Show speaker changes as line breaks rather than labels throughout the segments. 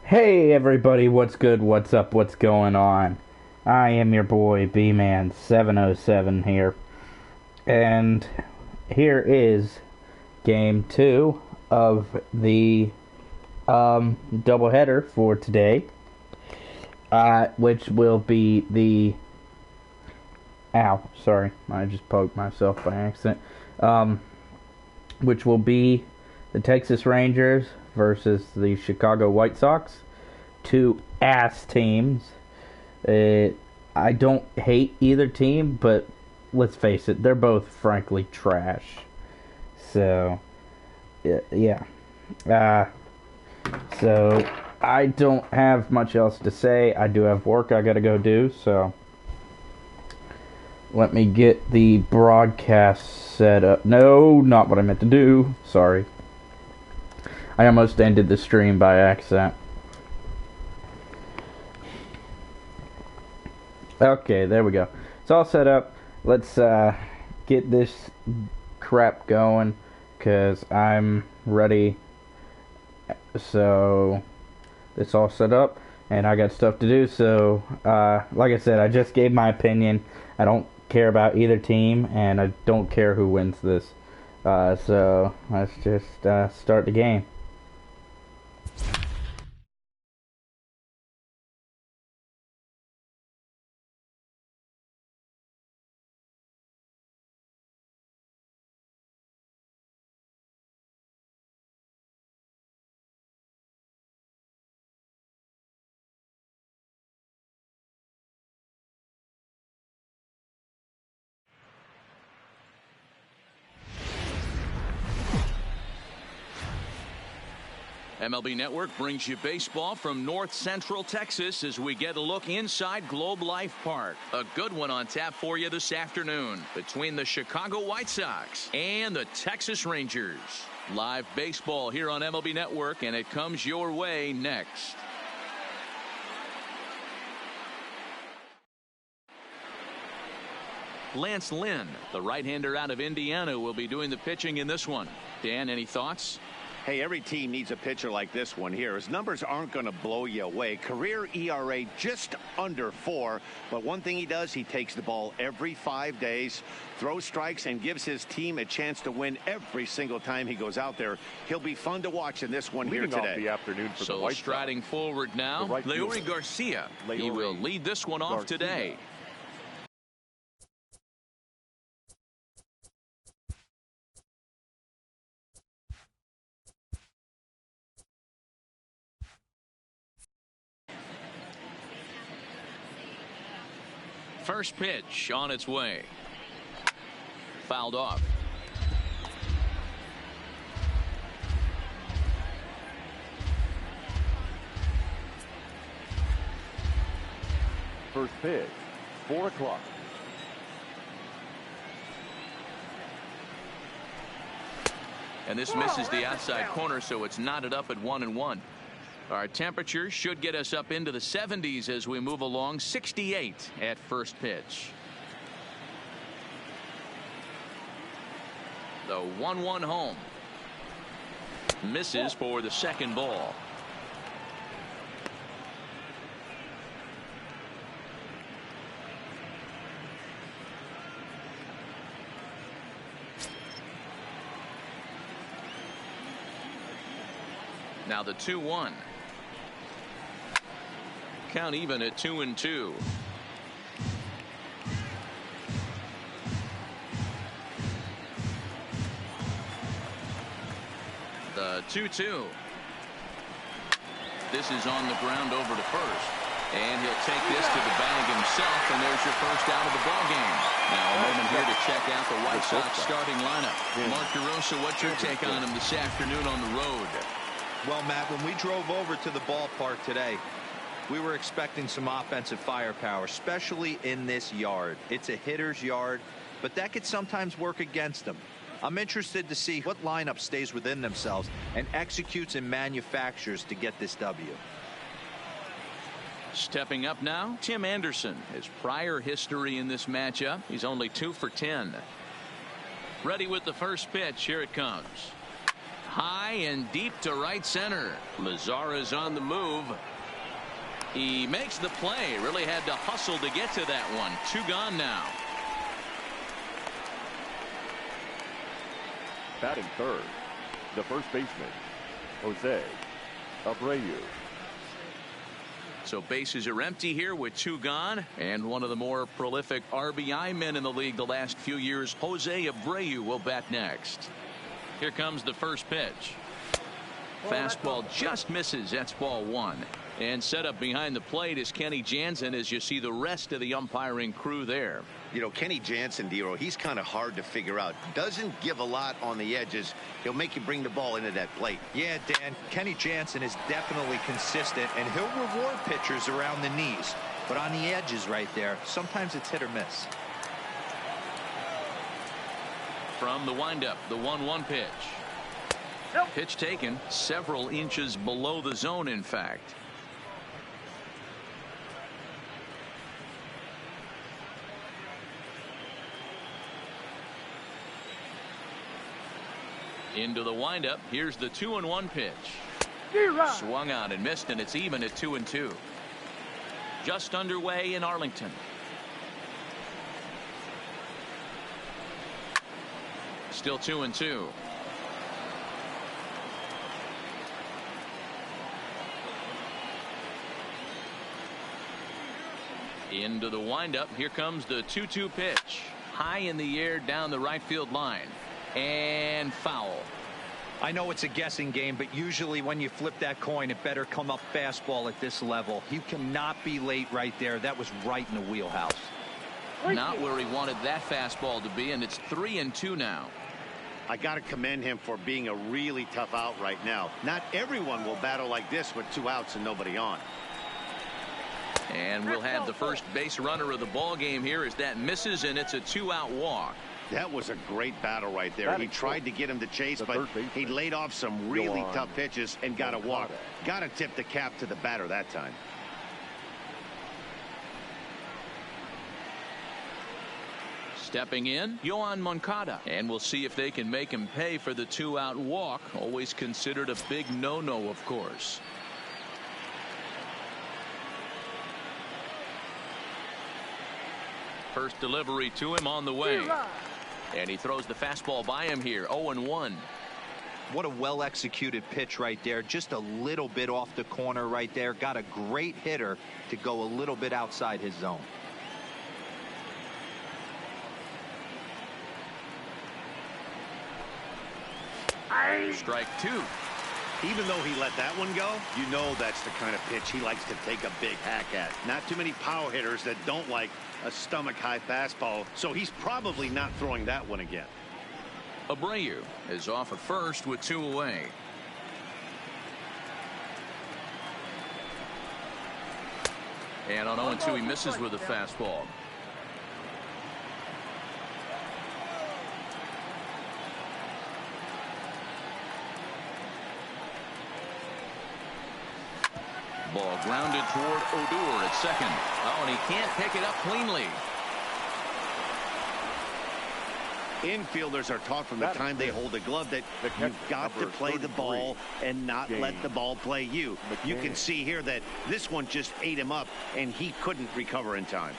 Hey everybody, what's good, what's up, what's going on? I am your boy B-Man 707 here. And here is game 2 of the doubleheader for today. Which will be the ow, sorry, I just poked myself by accident. Which will be the Texas Rangers versus the Chicago White Sox. Two ass teams. I don't hate either team, but let's face it, they're both frankly trash. So, yeah. So, I don't have much else to say. I do have work I gotta go do, so let me get the broadcast set up. No, not what I meant to do. Sorry. I almost ended the stream by accident. Okay, there we go. It's all set up. Let's get this crap going, because I'm ready. So, it's all set up, and I got stuff to do. So, like I said, I just gave my opinion. I don't care about either team, and I don't care who wins this. So, let's just start the game.
MLB Network brings you baseball from North Central Texas as we get a look inside Globe Life Park. A good one on tap for you this afternoon between the Chicago White Sox and the Texas Rangers. Live baseball here on MLB Network, and it comes your way next. Lance Lynn, the right-hander out of Indiana, will be doing the pitching in this one. Dan, any thoughts?
Hey, every team needs a pitcher like this one here. His numbers aren't going to blow you away. Career ERA just under 4. But one thing he does, he takes the ball every 5 days, throws strikes, and gives his team a chance to win every single time he goes out there. He'll be fun to watch in this one here today.
The afternoon for the White
striding
Sox.
forward now, Leury Garcia. He will lead this one off today. First pitch on its way. Fouled off.
First pitch, 4 o'clock.
And this misses the outside corner, so it's knotted up at 1-1. Our temperature should get us up into the 70s as we move along. 68 at first pitch. The 1-1 home. Misses for the second ball. Now the 2-1. Count even at 2-2. The 2-2. This is on the ground over to first. And he'll take this to the bag himself, and there's your first out of the ball game. Now a moment here to check out the White Sox starting lineup. Mark DeRosa, what's your take on him this afternoon on the road?
Well, Matt, when we drove over to the ballpark today, we were expecting some offensive firepower, especially in this yard. It's a hitter's yard, but that could sometimes work against them. I'm interested to see what lineup stays within themselves and executes and manufactures to get this W.
Stepping up now, Tim Anderson. His prior history in this matchup, he's only 2 for 10. Ready with the first pitch. Here it comes. high and deep to right center. Mazara's on the move. He makes the play. Really had to hustle to get to that one. 2 gone now.
Batting third, the first baseman, Jose Abreu.
So bases are empty here with 2 gone, and one of the more prolific RBI men in the league the last few years, Jose Abreu, will bat next. Here comes the first pitch. Fastball just misses. That's ball 1. And set up behind the plate is Kenny Jansen as you see the rest of the umpiring crew there.
You know, Kenny Jansen, Dero, he's kind of hard to figure out. Doesn't give a lot on the edges. He'll make you bring the ball into that plate.
Yeah, Dan, Kenny Jansen is definitely consistent, and he'll reward pitchers around the knees. But on the edges right there, sometimes it's hit or miss.
From the windup, the 1-1 pitch. Pitch taken several inches below the zone, in fact. Into the windup. Here's the 2-1 pitch. Swung on and missed, and it's even at 2-2. Just underway in Arlington. Still 2-2. Into the windup. Here comes the 2-2 pitch. High in the air down the right field line. And foul.
I know it's a guessing game, but usually when you flip that coin, it better come up fastball at this level. You cannot be late right there. That was right in the wheelhouse.
Not where he wanted that fastball to be, and it's 3-2 now.
I got to commend him for being a really tough out right now. Not everyone will battle like this with 2 outs and nobody on.
And we'll have the first base runner of the ball game here as that misses, and it's a 2-out walk.
That was a great battle right there. He tried to get him to chase, but he laid off some really tough pitches and got a walk. Got to tip the cap to the batter that time.
Stepping in, Yohan Moncada. And we'll see if they can make him pay for the 2-out walk. Always considered a big no-no, of course. First delivery to him on the way. And he throws the fastball by him here. 0-1.
What a well-executed pitch right there. Just a little bit off the corner right there. Got a great hitter to go a little bit outside his zone.
Strike 2.
Even though he let that one go, you know that's the kind of pitch he likes to take a big hack at. Not too many power hitters that don't like a stomach-high fastball, so he's probably not throwing that one again.
Abreu is off at first with 2 away. And on 0-2, he misses with a fastball. Ball grounded toward Odor at second. Oh, and he can't pick it up cleanly.
Infielders are taught from the time they hold the glove that you've got to play the ball and not let the ball play you. You can see here that this one just ate him up, and he couldn't recover in time.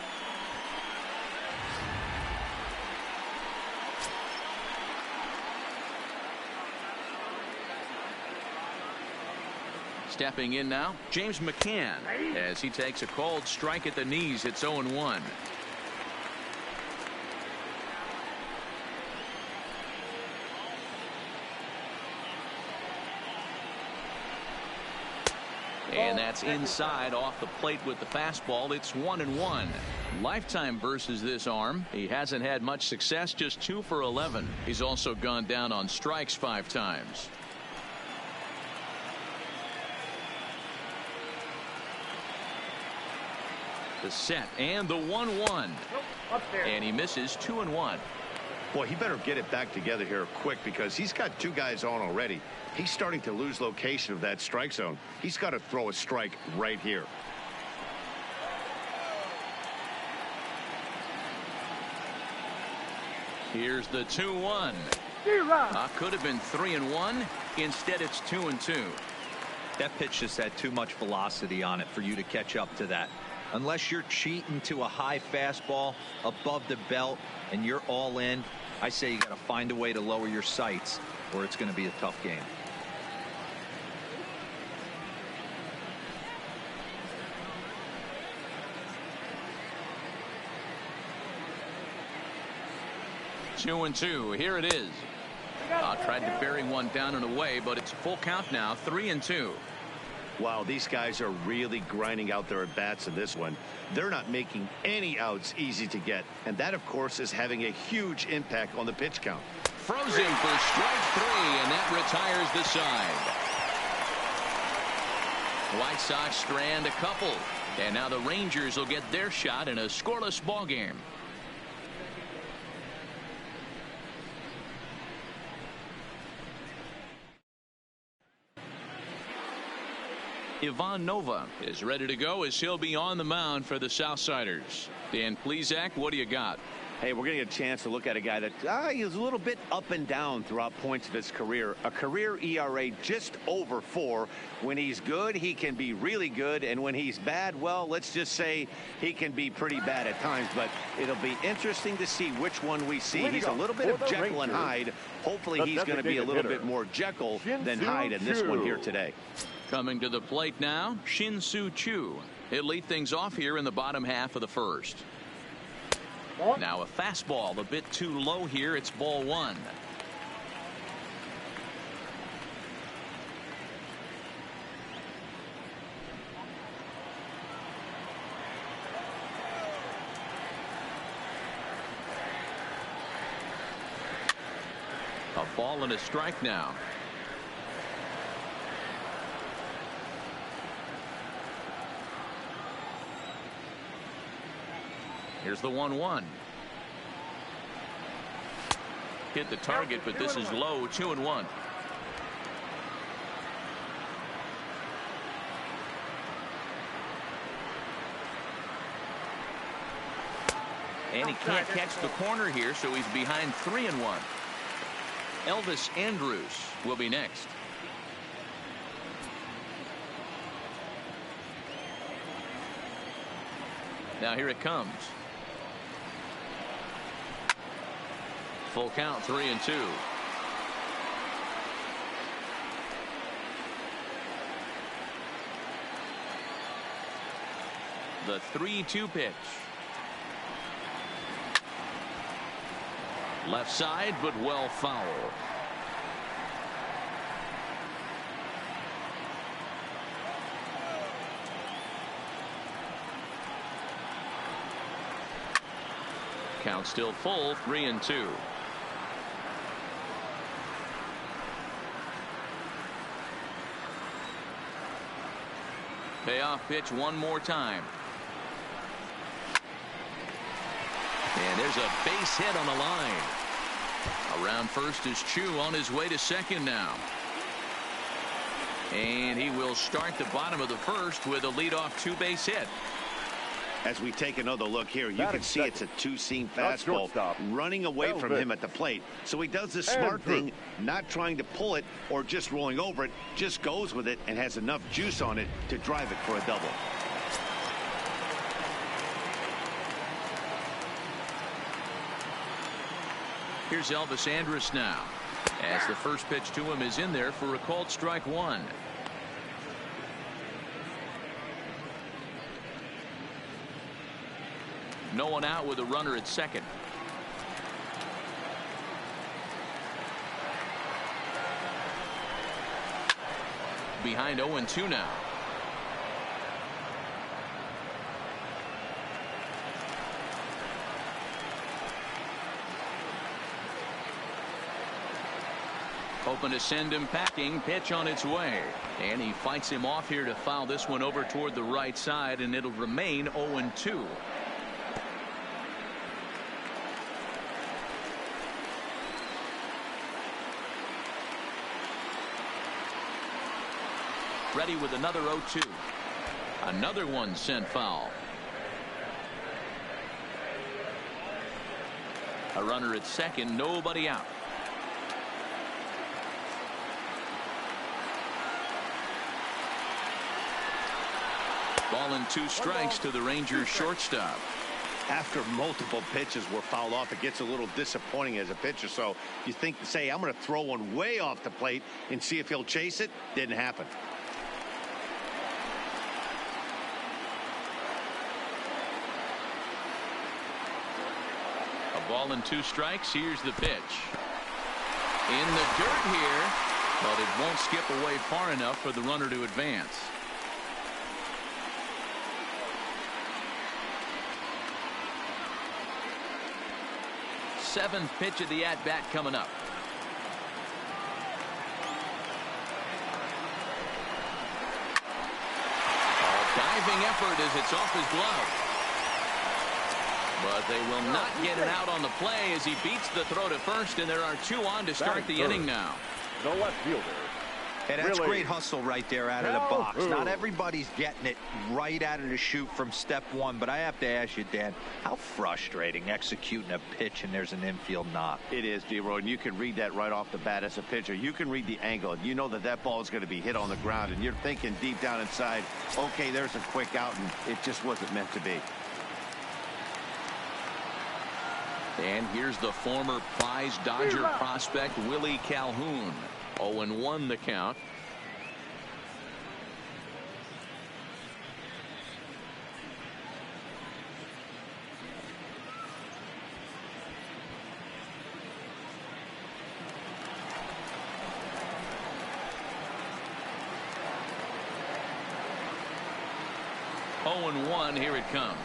Stepping in now, James McCann, as he takes a called strike at the knees. It's 0-1. And that's inside off the plate with the fastball. It's 1-1. Lifetime versus this arm. He hasn't had much success, just 2 for 11. He's also gone down on strikes 5 times. The set and the 1-1. And he misses 2-1.
Boy, he better get it back together here quick because he's got 2 guys on already. He's starting to lose location of that strike zone. He's got to throw a strike right here.
Here's the 2-1. Could have been 3-1. Instead, it's 2-2.
That pitch just had too much velocity on it for you to catch up to that. Unless you're cheating to a high fastball above the belt and you're all in, I say you got to find a way to lower your sights or it's going to be a tough game.
Two and two. Here it is. Tried to bury one down and away, but it's a full count now. 3-2.
Wow, these guys are really grinding out their at-bats in this one. They're not making any outs easy to get, and that, of course, is having a huge impact on the pitch count.
Frozen for strike 3, and that retires the side. White Sox strand a couple, and now the Rangers will get their shot in a scoreless ball game. Ivan Nova is ready to go as he'll be on the mound for the Southsiders. Dan Plesac, what do you got?
Hey, we're going to get a chance to look at a guy that he's a little bit up and down throughout points of his career. A career ERA just over 4. When he's good, he can be really good. And when he's bad, well, let's just say he can be pretty bad at times. But it'll be interesting to see which one we see. He's a little bit of Jekyll and Hyde. Hopefully he's going to be a little bit more Jekyll than Hyde in this one here today.
Coming to the plate now, Shin-Soo Choo. He'll lead things off here in the bottom half of the first. Now a fastball a bit too low here. It's ball 1. A ball and a strike now. Here's the 1-1. Hit the target, but this is low. 2-1. And he can't catch the corner here, so he's behind 3-1. Elvis Andrus will be next. Now here it comes. Full count, 3-2. The 3-2 pitch. Left side, but well foul. Count still full, 3-2. Payoff pitch one more time. And there's a base hit on the line. Around first is Choo on his way to second now. And he will start the bottom of the first with a leadoff 2-base hit.
As we take another look here, you can see it's a two-seam fastball running away from him at the plate. So he does the smart thing, not trying to pull it or just rolling over it, just goes with it and has enough juice on it to drive it for a double.
Here's Elvis Andrus now, as the first pitch to him is in there for a called strike 1. No one out with a runner at second. Behind 0-2 now. Hoping to send him packing. Pitch on its way. And he fights him off here to foul this one over toward the right side, and it'll remain 0-2. Ready with another 0-2. Another one sent foul. A runner at second, nobody out. Ball and 2 strikes to the Rangers shortstop.
After multiple pitches were fouled off, it gets a little disappointing as a pitcher. So you think, say, I'm going to throw one way off the plate and see if he'll chase it. Didn't happen.
A ball and 2 strikes. Here's the pitch. In the dirt here, but it won't skip away far enough for the runner to advance. Seventh pitch of the at-bat coming up. Diving effort as it's off his glove. But they will not get it out on the play as he beats the throw to first, and there are 2 on to start the inning now.
The left fielder.
And that's great hustle right there out of the box. Not everybody's getting it right out of the chute from step one, but I have to ask you, Dan, how frustrating executing a pitch and there's an infield knock.
It is, D-Roy, and you can read that right off the bat as a pitcher. You can read the angle. You know that that ball is going to be hit on the ground, and you're thinking deep down inside, okay, there's a quick out, and it just wasn't meant to be.
And here's the former prize Dodger prospect Willie Calhoun. 0-1 the count. Oh and 1, here it comes.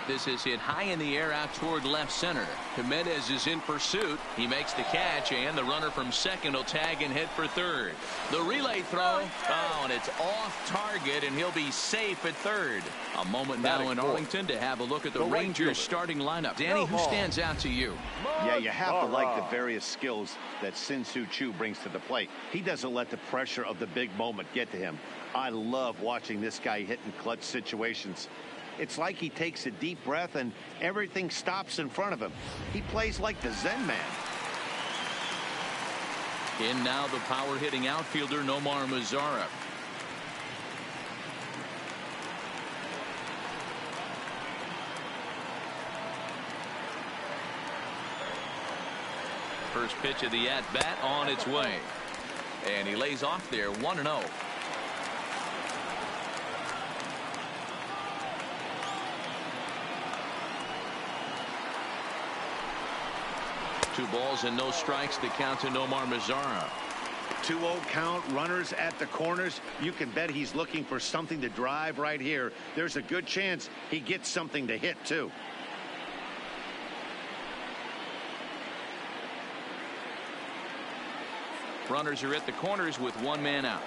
This is hit high in the air out toward left center. Jimenez is in pursuit. He makes the catch, and the runner from second will tag and head for third. The relay throw. Oh, and it's off target, and he'll be safe at third. A moment now in Arlington to have a look at the Rangers starting lineup. Danny, who stands out to you?
Yeah, you have to like the various skills that Sin-Soo Choo brings to the plate. He doesn't let the pressure of the big moment get to him. I love watching this guy hit in clutch situations. It's like he takes a deep breath and everything stops in front of him. He plays like the Zen man.
In now the power hitting outfielder Nomar Mazara. First pitch of the at-bat on its way. And he lays off there 1-0. Two balls and no strikes to count to Nomar Mazara.
2-0 count, runners at the corners. You can bet he's looking for something to drive right here. There's a good chance he gets something to hit too.
Runners are at the corners with 1 man out.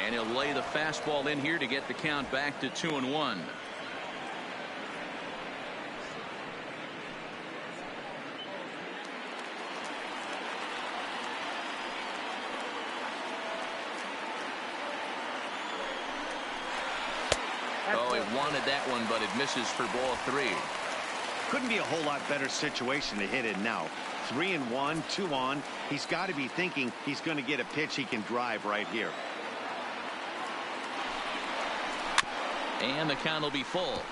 And he'll lay the fastball in here to get the count back to 2-1. Oh, he wanted that one, but it misses for ball 3.
Couldn't be a whole lot better situation to hit it now. 3-1, 2 on. He's got to be thinking he's going to get a pitch he can drive right here.
And the count will be full.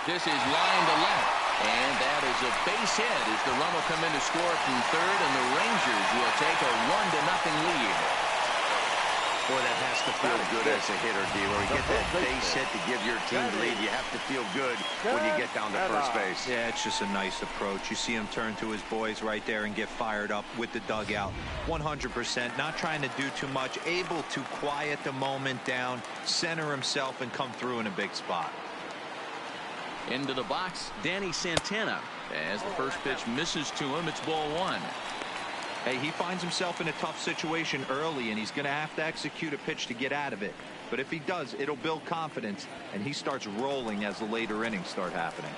This is line to left. And that is a base hit as the run will come in to score from third, and the Rangers will take a 1-0 lead.
Boy, that has to feel good as a hitter, D-Roy. You get that base hit to give your team the lead. You have to feel good when you get down to first base.
Yeah, it's just a nice approach. You see him turn to his boys right there and get fired up with the dugout. 100%, not trying to do too much, able to quiet the moment down, center himself, and come through in a big spot.
Into the box, Danny Santana. As the first pitch misses to him, it's ball 1.
Hey, he finds himself in a tough situation early, and he's going to have to execute a pitch to get out of it. But if he does, it'll build confidence, and he starts rolling as the later innings start happening.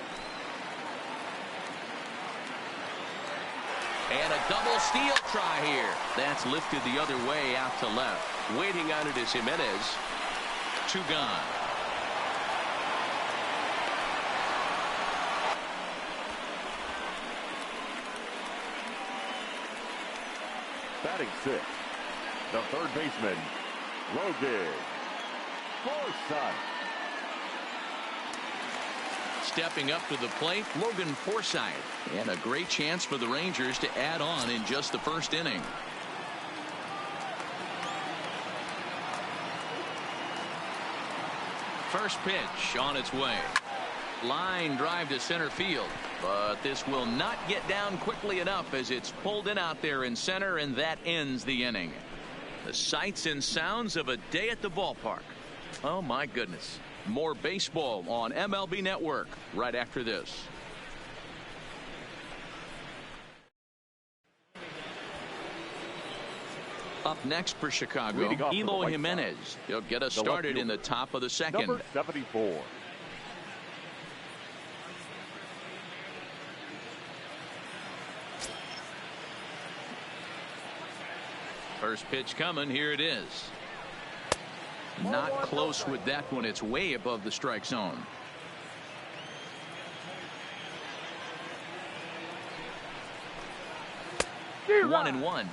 And a double steal try here. That's lifted the other way out to left.
Waiting on it is Jimenez.
2 gone.
Batting 6th, the third baseman, Logan Forsythe.
Stepping up to the plate, Logan Forsythe. And a great chance for the Rangers to add on in just the first inning. First pitch on its way. Line drive to center field, but this will not get down quickly enough as it's pulled in out there in center, and that ends the inning. The sights and sounds of a day at the ballpark. Oh my goodness. More baseball on MLB Network right after this. Up next for Chicago, Eloy Jimenez. He'll get us started in the top of the second.
Number 74.
First pitch coming. Here it is. Not close with that one. It's way above the strike zone. One and one.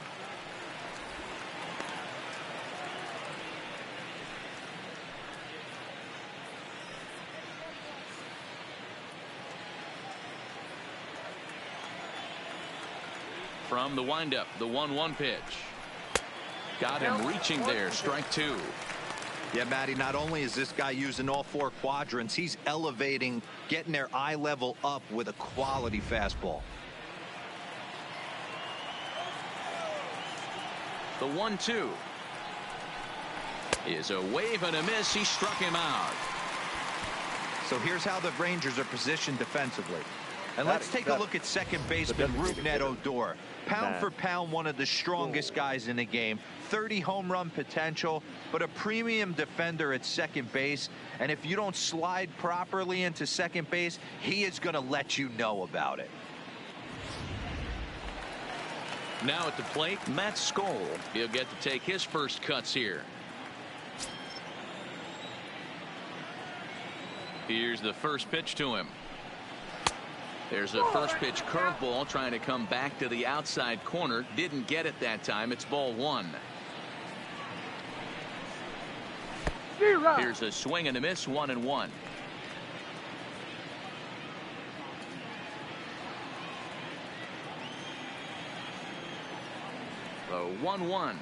From the windup, the 1-1 pitch. Got him reaching there. Strike 2.
Yeah, Matty, not only is this guy using all 4 quadrants, he's elevating, getting their eye level up with a quality fastball.
The 1-2 is a wave and a miss. He struck him out.
So here's how the Rangers are positioned defensively. And let's take a look at second baseman Rougned Odor. Pound for pound, one of the strongest guys in the game. 30 home run potential, but a premium defender at second base. And if you don't slide properly into second base, he is going to let you know about it.
Now at the plate, Matt Skoll. He'll get to take his first cuts here. Here's the first pitch to him. There's a first pitch curveball trying to come back to the outside corner. Didn't get it that time. It's ball 1. Here's a swing and a miss. 1-1. The 1-1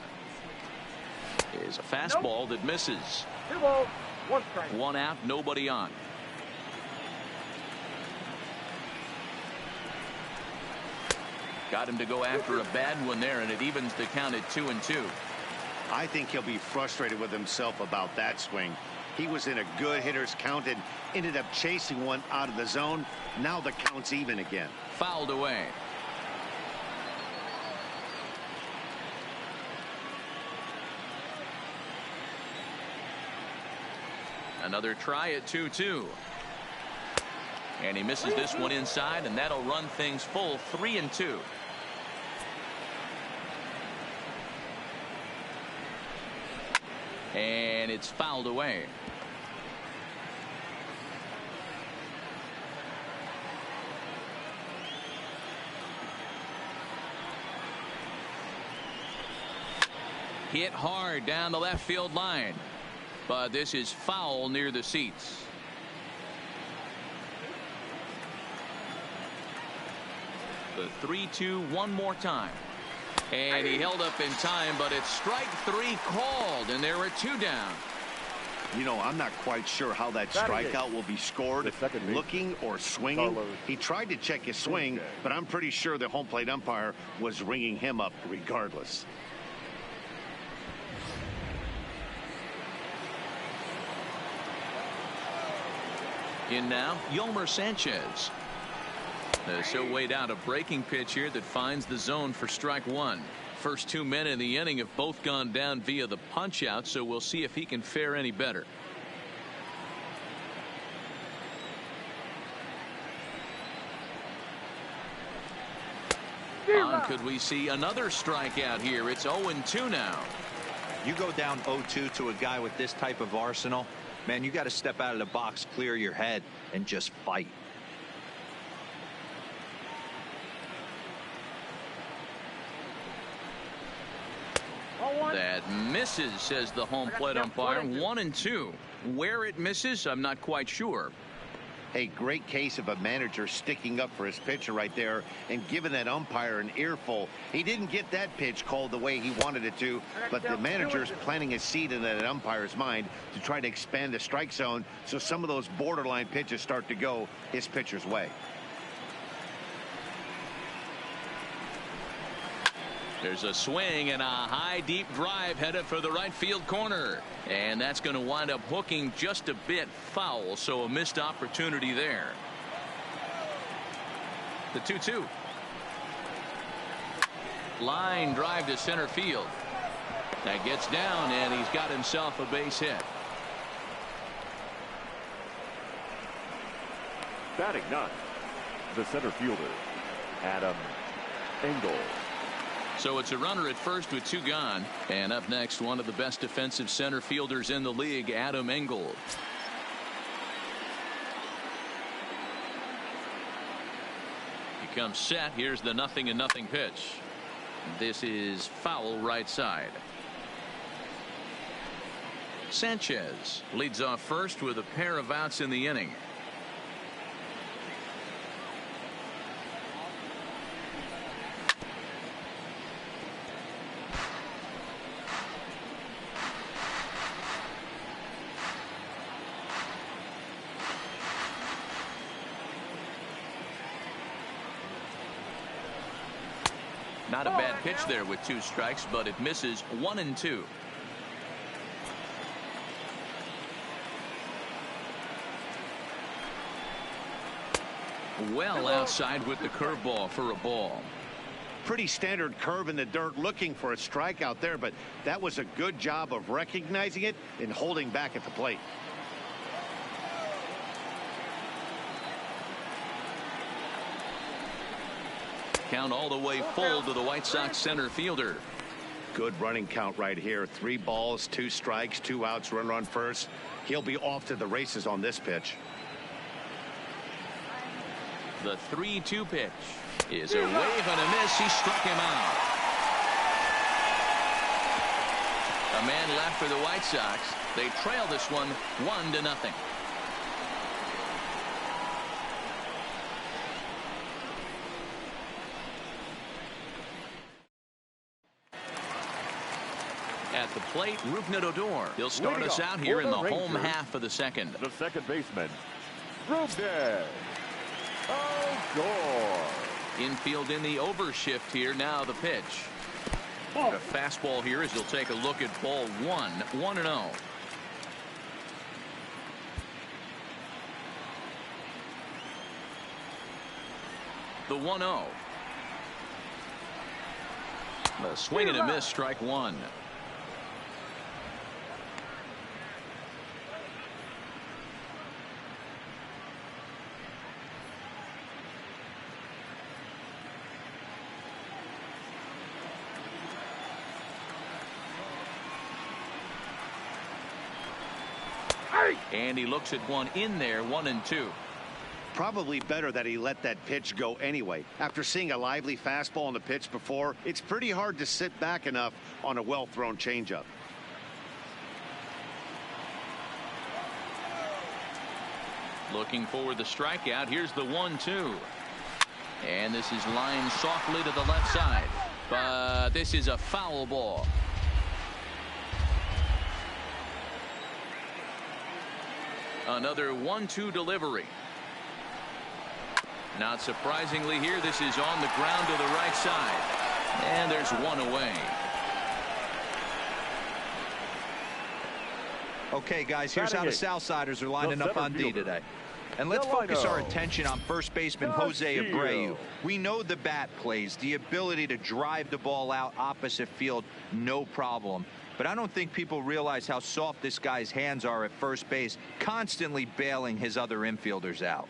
is a fastball that misses.
2 balls, 1 strike.
1 out, nobody on. Got him to go after a bad one there, and it evens the count at 2-2.
I think he'll be frustrated with himself about that swing. He was in a good hitter's count and ended up chasing one out of the zone. Now the count's even again.
Fouled away. Another try at 2-2. And he misses this one inside, and that'll run things full. 3-2. And it's fouled away. Hit hard down the left field line, but this is foul near the seats. The 3-2 one more time. And he held up in time, but it's strike 3 called, and there are 2 down.
You know, I'm not quite sure how that strikeout will be scored, looking or swinging. He tried to check his swing, but I'm pretty sure the home plate umpire was ringing him up regardless.
In now, Yolmer Sanchez. He'll wait out a breaking pitch here that finds the zone for strike 1. First 2 men in the inning have both gone down via the punch out, so we'll see if he can fare any better. Could we see another strikeout here? It's 0-2 now.
You go down 0-2 to a guy with this type of arsenal, man, you got to step out of the box, clear your head, and just fight.
That misses, says the home plate umpire. 1-2. Where it misses, I'm not quite sure.
A great case of a manager sticking up for his pitcher right there and giving that umpire an earful. He didn't get that pitch called the way he wanted it to, but the manager's planting a seed in that umpire's mind to try to expand the strike zone so some of those borderline pitches start to go his pitcher's way.
There's a swing and a high deep drive headed for the right field corner, and that's going to wind up hooking just a bit foul, so a missed opportunity there. The 2-2. Line drive to center field. That gets down, and he's got himself a base hit.
Batting ninth, the center fielder, Adam Engel.
So it's a runner at first with 2 gone. And up next, one of the best defensive center fielders in the league, Adam Engel. He comes set. Here's the 0-0 pitch. This is foul right side. Sanchez leads off first with a pair of outs in the inning. Not a bad pitch there with 2 strikes, but it misses. 1-2. Well outside with the curveball for a ball.
Pretty standard curve in the dirt, looking for a strikeout there, but that was a good job of recognizing it and holding back at the plate.
Count all the way full to the White Sox center fielder.
Good running count right here. 3 balls, 2 strikes, 2 outs, runner on first. He'll be off to the races on this pitch.
The 3-2 pitch is a wave and a miss. He struck him out. A man left for the White Sox. They trail this one 1-0. At the plate, Rougned Odor. He'll start us out here in the home half of the second.
The second baseman, Rougned Odor.
Infield in the overshift here. Now the pitch. A fastball here as he'll take a look at ball 1. 1-0. The 1-0. A swing and a miss, strike 1. And he looks at one in there. 1-2.
Probably better that he let that pitch go anyway. After seeing a lively fastball on the pitch before, it's pretty hard to sit back enough on a well-thrown changeup.
Looking for the strikeout. Here's the 1-2. And this is lined softly to the left side. But this is a foul ball. Another 1-2 delivery. Not surprisingly here, this is on the ground to the right side. And there's one away.
Okay, guys, here's how the Southsiders are lining up on D today. And let's focus our attention on first baseman Jose Abreu. We know the bat plays, the ability to drive the ball out opposite field, no problem. But I don't think people realize how soft this guy's hands are at first base, constantly bailing his other infielders out.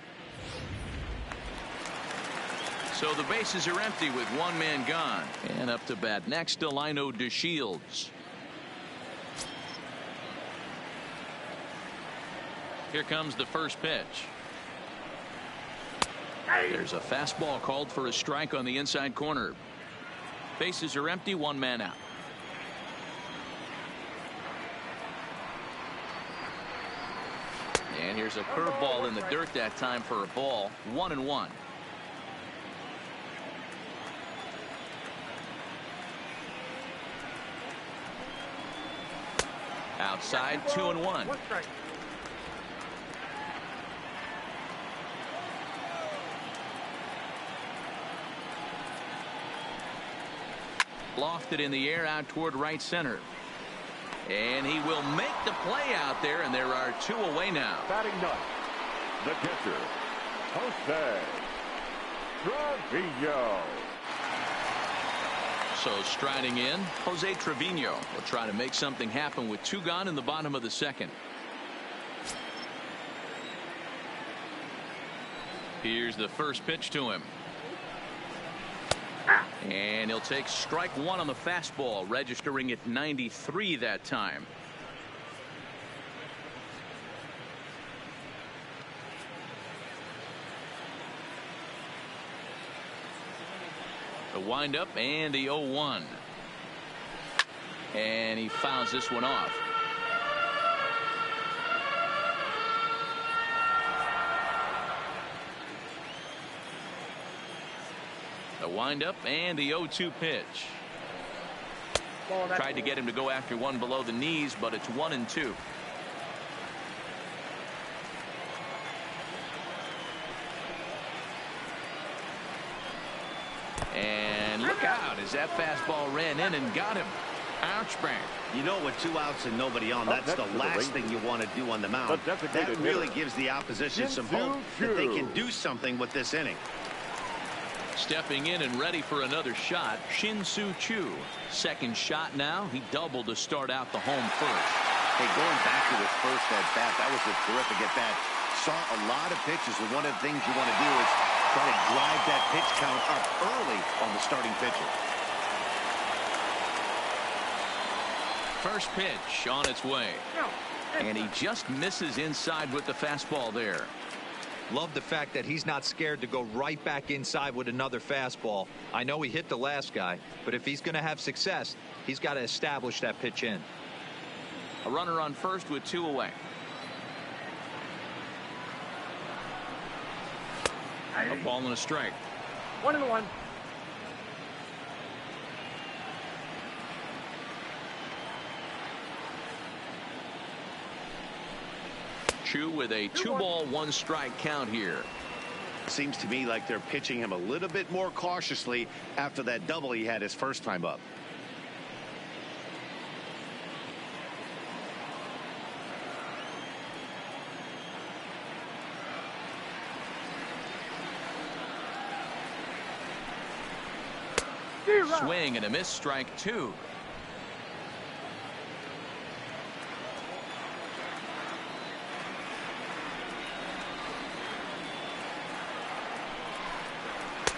So the bases are empty with one man gone. And up to bat next, Delino DeShields. Here comes the first pitch. There's a fastball called for a strike on the inside corner. Bases are empty, one man out. And here's a curveball in the dirt that time for a ball. 1-1. Outside, 2-1. Lofted in the air out toward right center. And he will make the play out there, and there are two away now.
Batting ninth, the catcher, Jose Trevino.
So striding in, Jose Trevino will try to make something happen with two gone in the bottom of the second. Here's the first pitch to him. And he'll take strike one on the fastball, registering at 93 that time. The windup and the 0-1. And he fouls this one off. The windup and the 0-2 pitch. Tried to get him to go after one below the knees, but it's 1-2. And look out as that fastball ran in and got him. Ouch, bang.
You know, with 2 outs and nobody on, that's the last thing you want to do on the mound. That really gives the opposition some hope that they can do something with this inning.
Stepping in and ready for another shot, Shin-Soo Choo. Second shot now. He doubled to start out the home first.
Hey, going back to his first at bat, that was a terrific at bat. Saw a lot of pitches, and one of the things you want to do is try to drive that pitch count up early on the starting pitcher.
First pitch on its way. And he just misses inside with the fastball there.
Love the fact that he's not scared to go right back inside with another fastball. I know he hit the last guy, but if he's going to have success, he's got to establish that pitch in.
A runner on first with 2 away. A ball and a strike.
1-1.
Choo with a 2-ball, 1-strike count here.
Seems to me like they're pitching him a little bit more cautiously after that double he had his first time up.
Swing and a miss, strike 2.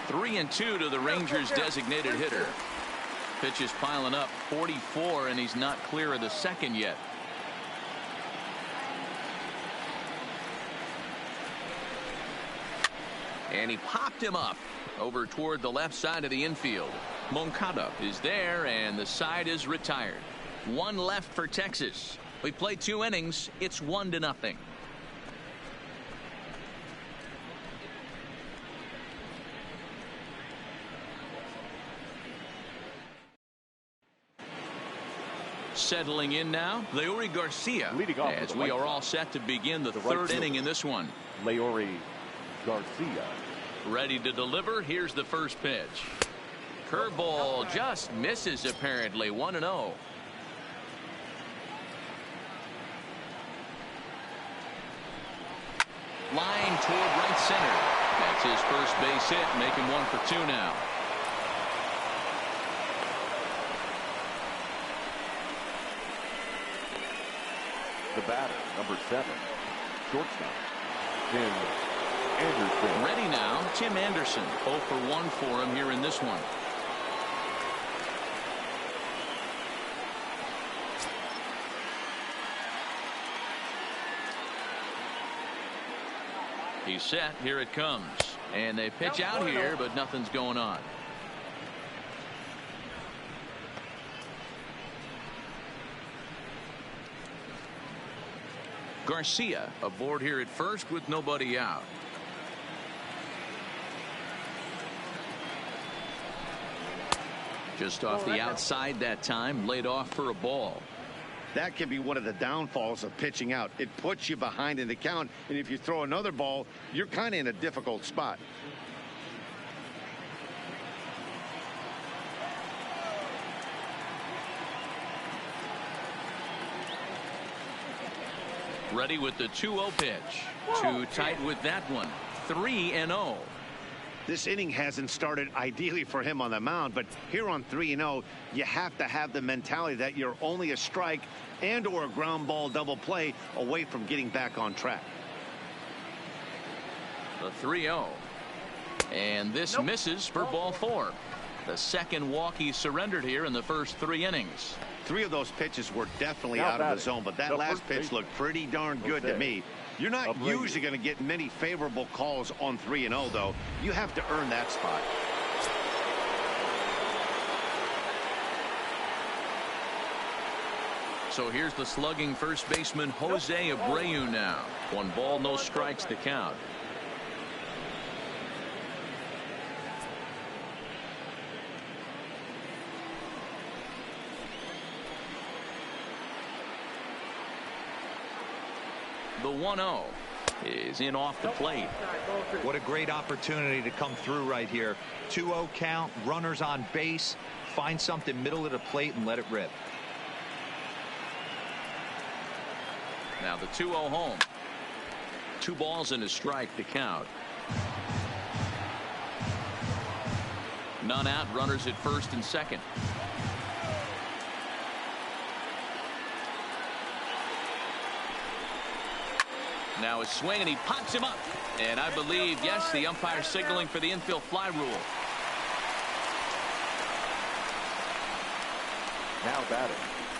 Three and 2 to the Rangers' designated hitter. Pitch is piling up, 44, and he's not clear of the second yet. And he popped him up over toward the left side of the infield. Moncada is there, and the side is retired. One left for Texas. We played 2 innings. It's 1-0. Settling in now, Leury Garcia,
Leading off
as
the
we
White
are all
Sox.
set to begin the
The
third
right
inning
fielder.
in this one.
Leury Garcia.
Ready to deliver. Here's the first pitch. Curveball just misses apparently. 1-0. Line toward right center. That's his first base hit, making 1 for 2 now.
The batter, number 7, shortstop, Tim Anderson.
Ready now, Tim Anderson. 0 for 1 for him here in this one. He's set. Here it comes. And they pitch out here, but nothing's going on. Garcia aboard here at first with nobody out. Just off the outside that time, laid off for a ball.
That can be one of the downfalls of pitching out. It puts you behind in the count, and if you throw another ball, you're kind of in a difficult spot.
Ready with the 2-0 pitch. Too tight with that one. 3-0.
This inning hasn't started ideally for him on the mound, but here on 3-0, you have to have the mentality that you're only a strike and or a ground ball double play away from getting back on track.
The 3-0. And this misses for ball 4. The second walk he surrendered here in the first 3 innings.
3 of those pitches were definitely out of the zone, but that last pitch looked pretty darn good to me. You're not usually going to get many favorable calls on 3-0, though. You have to earn that spot.
So here's the slugging first baseman Jose Abreu now. 1 ball, no strikes to count. The 1-0 is in off the plate.
What a great opportunity to come through right here. 2-0 count, runners on base. Find something middle of the plate and let it rip.
Now the 2-0 home. 2 balls and a strike to count. None out, runners at first and second. Now a swing, and he pops him up. And I believe, yes, the umpire signaling for the infield fly rule.
Now batting,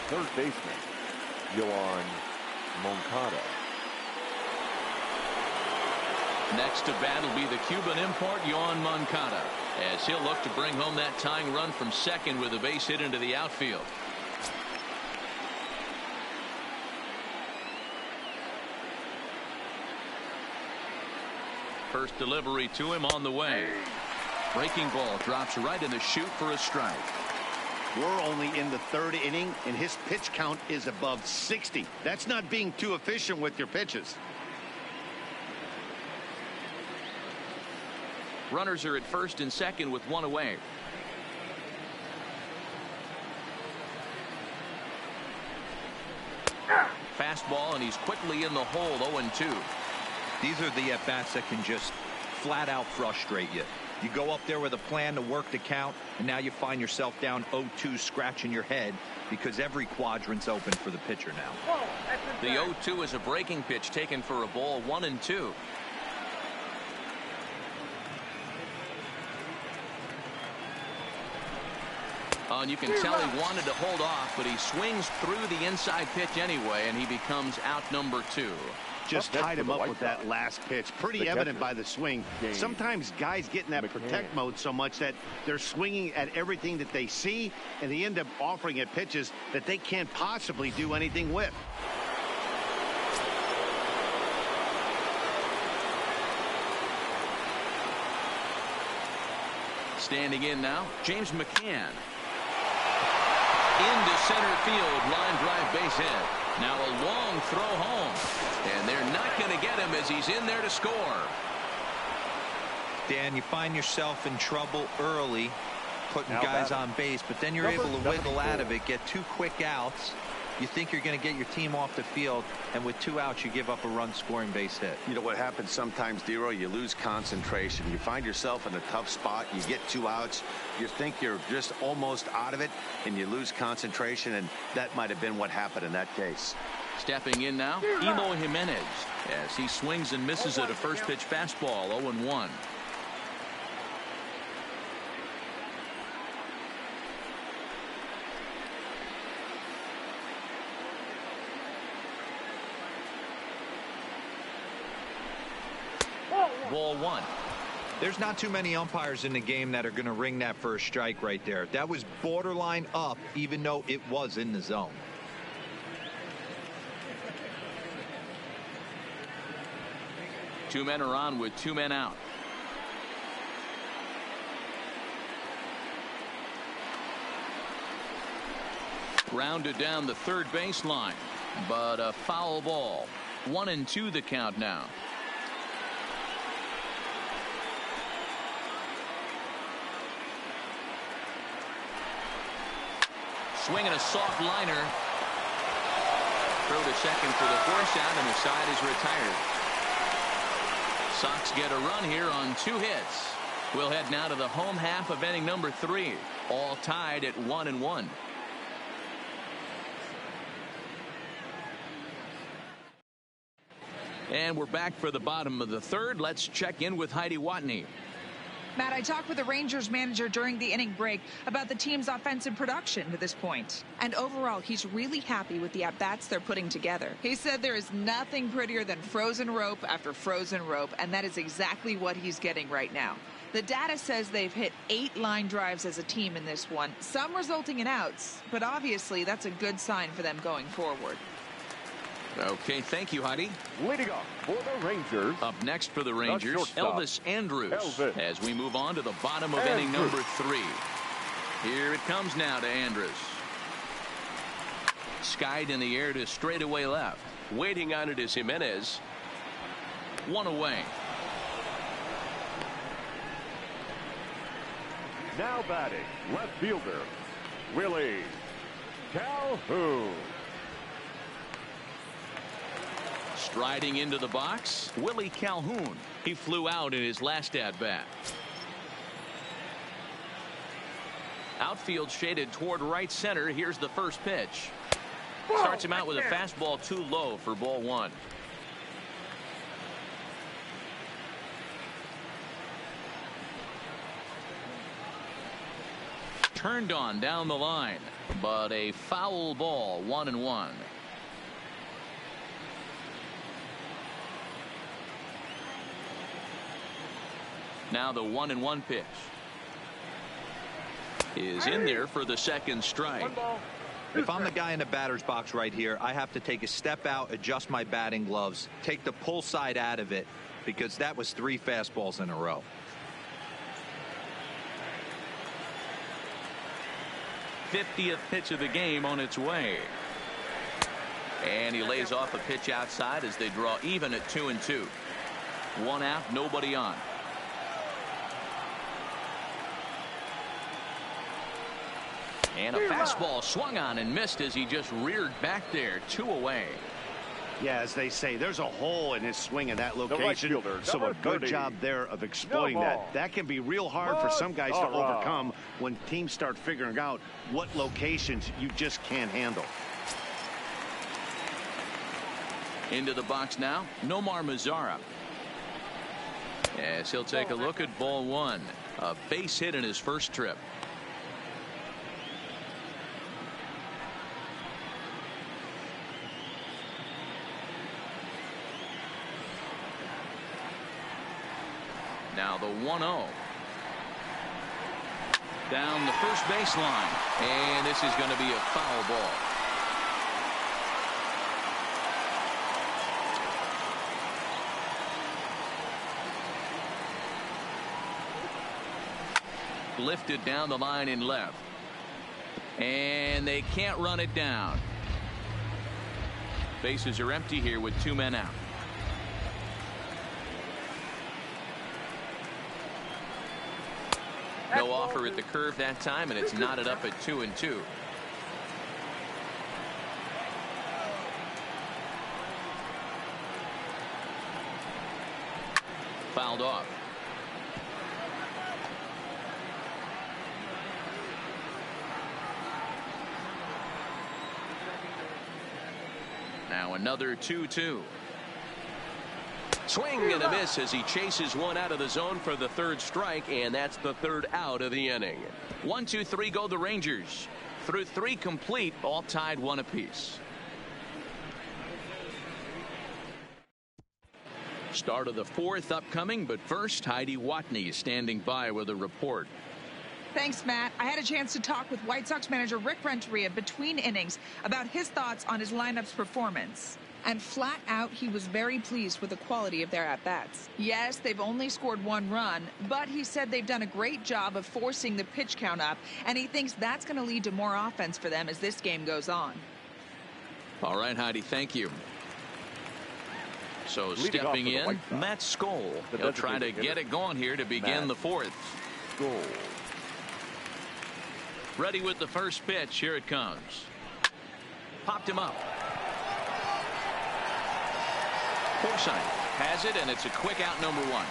third baseman, Yoan Moncada.
Next to bat will be the Cuban import, Yoan Moncada, as he'll look to bring home that tying run from second with a base hit into the outfield. First delivery to him on the way. Breaking ball drops right in the chute for a strike.
We're only in the 3rd inning, and his pitch count is above 60. That's not being too efficient with your pitches.
Runners are at first and second with 1 away. Fastball, and he's quickly in the hole. 0-2.
These are the at-bats that can just flat out frustrate you. You go up there with a plan to work the count, and now you find yourself down 0-2, scratching your head because every quadrant's open for the pitcher now.
The 0-2 is a breaking pitch taken for a ball. 1-2. And you can tell he wanted to hold off, but he swings through the inside pitch anyway, and he becomes out number 2.
Just tied him up with that last pitch. Pretty evident by the swing. Sometimes guys get in that protect mode so much that they're swinging at everything that they see, and they end up offering at pitches that they can't possibly do anything with.
Standing in now, James McCann. Into center field, line drive base hit. Now a long throw home, and they're not going to get him as he's in there to score.
Dan, you find yourself in trouble early putting guys on base, but then you're able to wiggle out of it, get 2 quick outs. You think you're going to get your team off the field, and with 2 outs, you give up a run-scoring base hit.
You know what happens sometimes, Dero? You lose concentration. You find yourself in a tough spot. You get 2 outs. You think you're just almost out of it, and you lose concentration, and that might have been what happened in that case.
Stepping in now, Emo Jimenez, as he swings and misses at a first pitch fastball, 0-1. Ball 1.
There's not too many umpires in the game that are going to ring that first strike right there. That was borderline up, even though it was in the zone.
Two men are on with two men out. Grounded down the third baseline, but a foul ball. 1-2 the count now. Swinging a soft liner. Throw to second for the force out, and the side is retired. Sox get a run here on 2 hits. We'll head now to the home half of inning number 3. All tied at 1-1. And we're back for the bottom of the third. Let's check in with Heidi Watney.
Matt, I talked with the Rangers manager during the inning break about the team's offensive production to this point. And overall, he's really happy with the at-bats they're putting together. He said there is nothing prettier than frozen rope after frozen rope, and that is exactly what he's getting right now. The data says they've hit 8 line drives as a team in this one, some resulting in outs, but obviously that's a good sign for them going forward.
Okay, thank you, Heidi.
Leading off for the Rangers.
Up next for the Rangers, Elvis Andrus. As we move on to the bottom of inning number 3. Here it comes now to Andrus. Skied in the air to straightaway left. Waiting on it is Jimenez. 1 away.
Now batting, left fielder, Willie Calhoun.
Striding into the box, Willie Calhoun. He flew out in his last at-bat. Outfield shaded toward right center. Here's the first pitch. Starts him out with a fastball too low for ball 1. Turned on down the line, but a foul ball, 1-1. Now the 1-1 pitch is in there for the second strike.
If I'm the guy in the batter's box right here, I have to take a step out, adjust my batting gloves, take the pull side out of it, because that was 3 fastballs in a row.
'50th pitch of the game on its way. And he lays off a pitch outside as they draw even at 2-2. 1 out, nobody on. And a fastball swung on and missed as he just reared back there. 2 away.
Yeah, as they say, there's a hole in his swing in that location.
Right
so a good job there of exploiting that. That can be real hard for some guys to overcome when teams start figuring out what locations you just can't handle.
Into the box now, Nomar Mazara. As he'll take a look at ball 1. A base hit in his first trip. Now the 1-0. Down the first baseline. And this is going to be a foul ball. Lifted down the line in left. And they can't run it down. Bases are empty here with 2 men out. No offer at the curve that time, and it's knotted up at 2-2. Fouled off. now another 2-2.
Swing and a miss as he chases one out of the zone for the third strike, and that's the third out of the inning.
1-2-3 go the Rangers. Through 3 complete, all tied 1 apiece. Start of the 4th upcoming, but first, Heidi Watney is standing by with a report.
Thanks, Matt. I had a chance to talk with White Sox manager Rick Renteria between innings about his thoughts on his lineup's performance. And flat out, he was very pleased with the quality of their at-bats. Yes, they've only scored 1 run, but he said they've done a great job of forcing the pitch count up, and he thinks that's going to lead to more offense for them as this game goes on.
All right, Heidi, thank you. So stepping in, Matt Skoll. He'll try to get it going here to begin the 4th. Ready with the first pitch. Here it comes. Popped him up. Forsythe has it, and it's a quick out, number 1.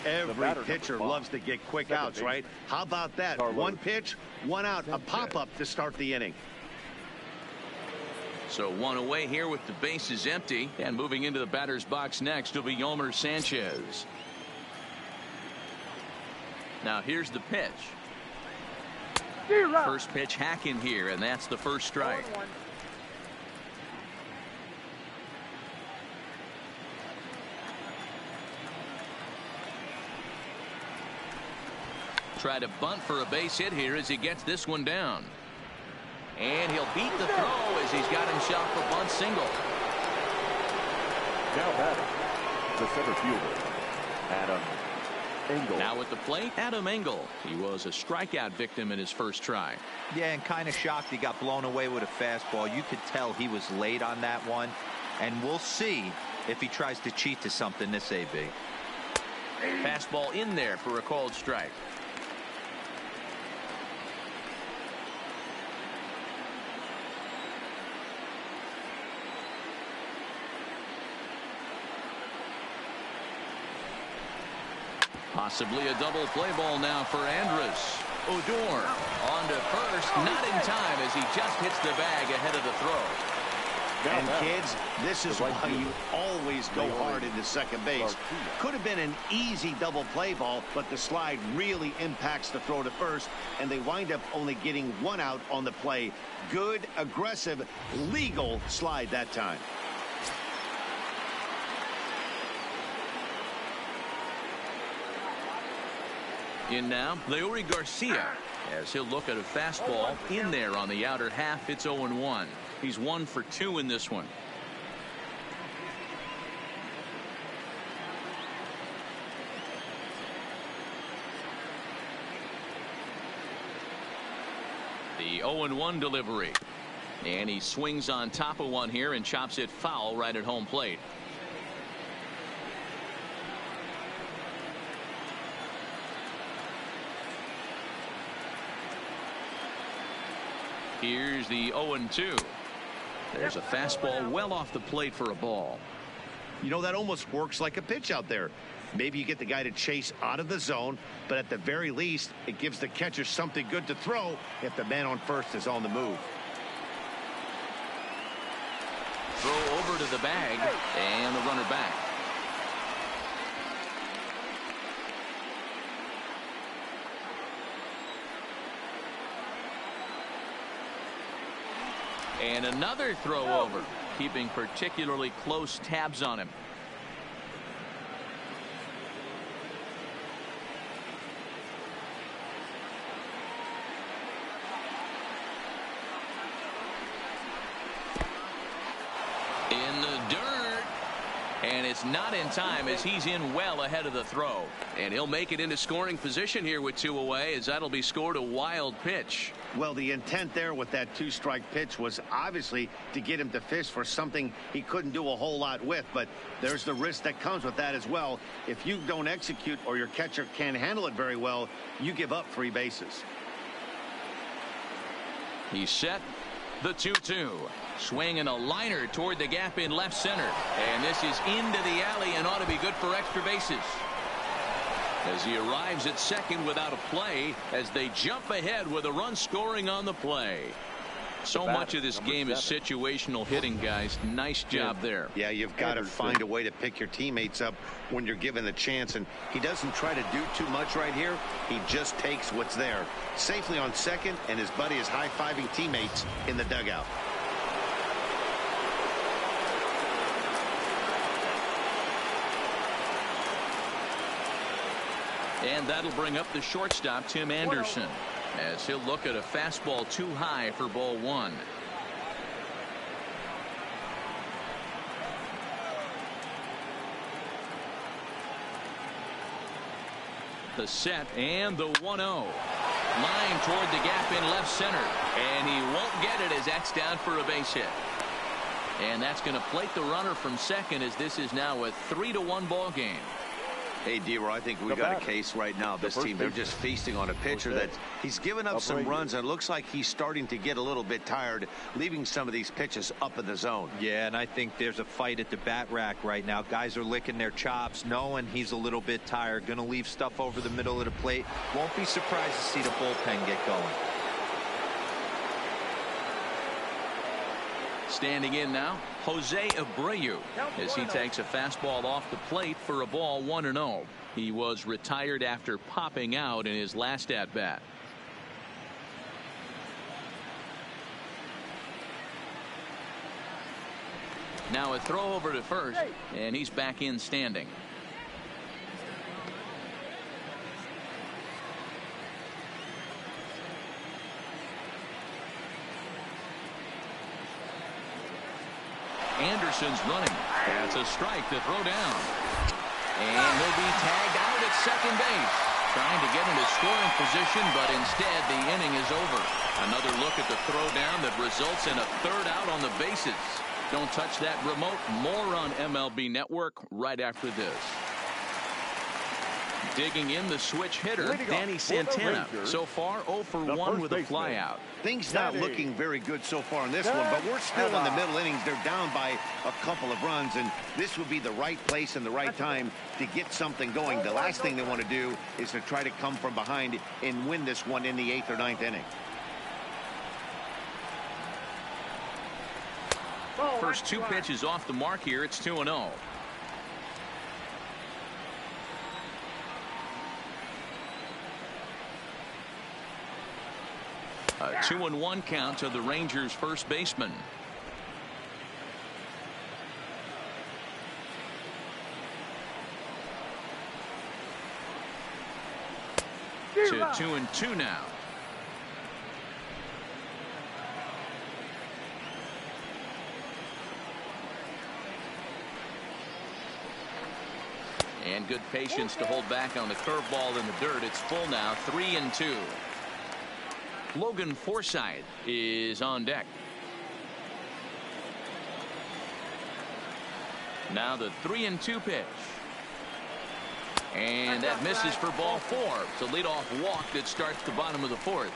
Every pitcher loves to get quick outs, right? How about that? 1 pitch, 1 out, a pop-up to start the inning.
So 1 away here with the bases empty, and moving into the batter's box next will be Yomer Sanchez. Now here's the pitch. First pitch hacking here, and that's the first strike. Try to bunt for a base hit here as he gets this one down. And he'll beat the throw as he's got himself a bunt single.
Now batting, the center fielder, Adam Engel.
Now at the plate, Adam Engel. He was a strikeout victim in his first try.
Yeah, and kind of shocked he got blown away with a fastball. You could tell he was late on that one, and we'll see if he tries to cheat to something this AB.
Fastball in there for a called strike. Possibly a double play ball now for Andrus. Odor on to first, not in time as he just hits the bag ahead of the throw.
And kids, this is why you always go hard into second base. Could have been an easy double play ball, but the slide really impacts the throw to first, and they wind up only getting 1 out on the play. Good, aggressive, legal slide that time.
In now, Leury Garcia, as he'll look at a fastball in there on the outer half. It's 0-1. He's 1 for 2 in this one. The 0-1 delivery. And he swings on top of one here and chops it foul right at home plate. Here's the 0-2. There's a fastball well off the plate for a ball.
You know, that almost works like a pitch out there. Maybe you get the guy to chase out of the zone, but at the very least, it gives the catcher something good to throw if the man on first is on the move.
Throw over to the bag, and the runner back. And another throw over, keeping particularly close tabs on him. In the dirt, and it's not in time as he's in well ahead of the throw. And he'll make it into scoring position here with 2 away, as that'll be scored a wild pitch.
Well, the intent there with that 2-strike pitch was obviously to get him to fish for something he couldn't do a whole lot with, but there's the risk that comes with that as well. If you don't execute or your catcher can't handle it very well, you give up 3 bases.
He's set. The 2-2. Swing and a liner toward the gap in left center. And this is into the alley and ought to be good for extra bases. as he arrives at second without a play as they jump ahead with a run scoring on the play. So much of this game is situational hitting, guys. Nice job there.
Yeah, you've got to find a way to pick your teammates up when you're given the chance, and he doesn't try to do too much right here. He just takes what's there. Safely on second, and his buddy is high-fiving teammates in the dugout.
And that'll bring up the shortstop, Tim Anderson, as he'll look at a fastball too high for ball one. The set and the 1-0. Line toward the gap in left center, and he won't get it as that's down for a base hit. And that's going to plate the runner from second, as this is now a 3-1 ball game.
Hey, D-Roy, I think we got a case right now. This team, they're just feasting on a pitcher that he's given up some runs, and it looks like he's starting to get a little bit tired, leaving some of these pitches up in the zone.
Yeah, and I think there's a fight at the bat rack right now. Guys are licking their chops, knowing he's a little bit tired, going to leave stuff over the middle of the plate. Won't be surprised to see the bullpen get going.
Standing in now, Jose Abreu, as he takes a fastball off the plate for a ball 1-0. He was retired after popping out in his last at-bat. Now a throw over to first, and he's back in standing. Anderson's running. That's a strike to throw down. And he'll be tagged out at second base. Trying to get into scoring position, but instead the inning is over. Another look at the throw down that results in a third out on the bases. Don't touch that remote. More on MLB Network right after this. Digging in the switch hitter, Danny Santana. So far 0 for 1 with a flyout.
Things not looking very good so far in this one, but we're still in the middle innings. They're down by a couple of runs, and this would be the right place and the right time to get something going. The last thing they want to do is to try to come from behind and win this one in the 8th or 9th inning.
First two pitches off the mark here. It's 2-0. A 2-1 count to the Rangers first baseman. To 2-2 now. And good patience to hold back on the curveball in the dirt. It's full now, 3-2. Logan Forsythe is on deck. Now the 3-2 pitch. And that misses for ball 4. It's a leadoff walk that starts the bottom of the 4th.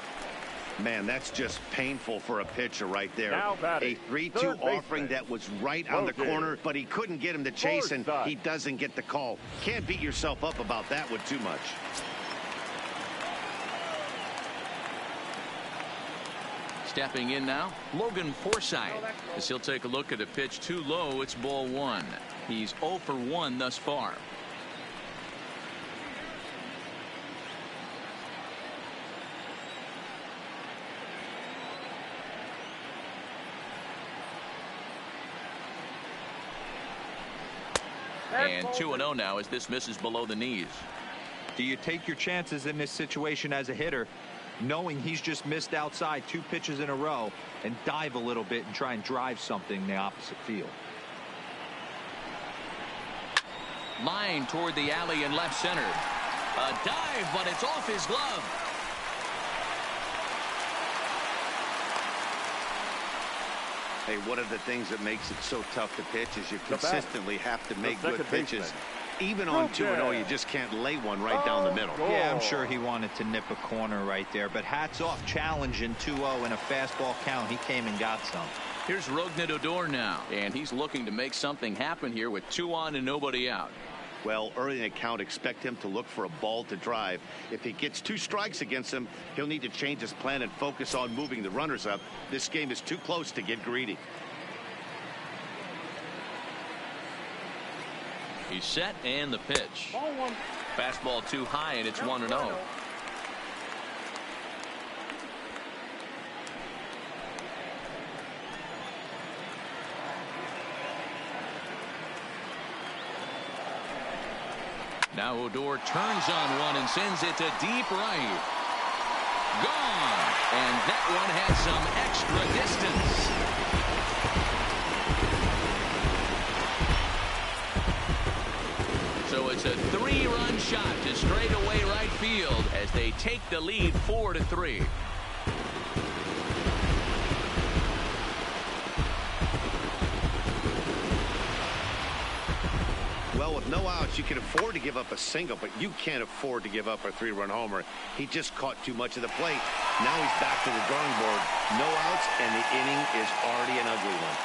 Man, that's just painful for a pitcher right there. A 3-2 offering that was right on the corner, but he couldn't get him to chase, and he doesn't get the call. Can't beat yourself up about that one too much.
Stepping in now, Logan Forsythe, as he'll take a look at a pitch too low. It's ball 1. He's 0 for 1 thus far. And 2-0 now as this misses below the knees.
Do you take your chances in this situation as a hitter, knowing he's just missed outside 2 pitches in a row, and dive a little bit and try and drive something in the opposite field?
Line toward the alley in left center. A dive, but it's off his glove.
Hey, one of the things that makes it so tough to pitch is you consistently have to make good pitches. Even on 2-0, you just can't lay one right down the middle.
Yeah, I'm sure he wanted to nip a corner right there, but hats off, challenging 2-0 in a fastball count. He came and got some.
Here's Rougned Odor now, and he's looking to make something happen here with 2 on and nobody out.
Well, early in the count, expect him to look for a ball to drive. If he gets 2 strikes against him, he'll need to change his plan and focus on moving the runners up. This game is too close to get greedy.
He's set, and the pitch.
Ball 1.
Fastball too high, and it's 1-0. Now Odor turns on one and sends it to deep right. Gone. And that one had some extra distance. So it's a 3-run shot to straightaway right field as they take the lead 4-3.
Well, with no outs, you can afford to give up a single, but you can't afford to give up a 3-run homer. He just caught too much of the plate. Now he's back to the drawing board. No outs, and the inning is already an ugly one.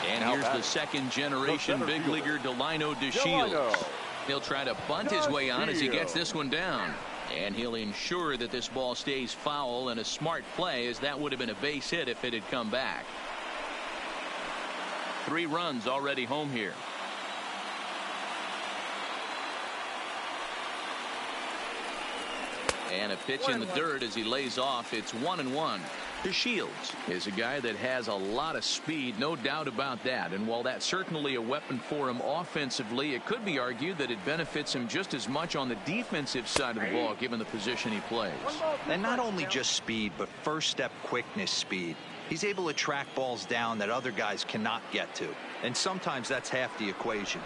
And here's the second-generation big leaguer Delino DeShields. He'll try to bunt his way on as he gets this one down. And he'll ensure that this ball stays foul, and a smart play, as that would have been a base hit if it had come back. 3 runs already home here. And a pitch in the dirt as he lays off. It's 1-1. DeShields is a guy that has a lot of speed, no doubt about that. And while that's certainly a weapon for him offensively, it could be argued that it benefits him just as much on the defensive side of the ball, given the position he plays.
And not only just speed, but first step quickness speed. He's able to track balls down that other guys cannot get to. And sometimes that's half the equation.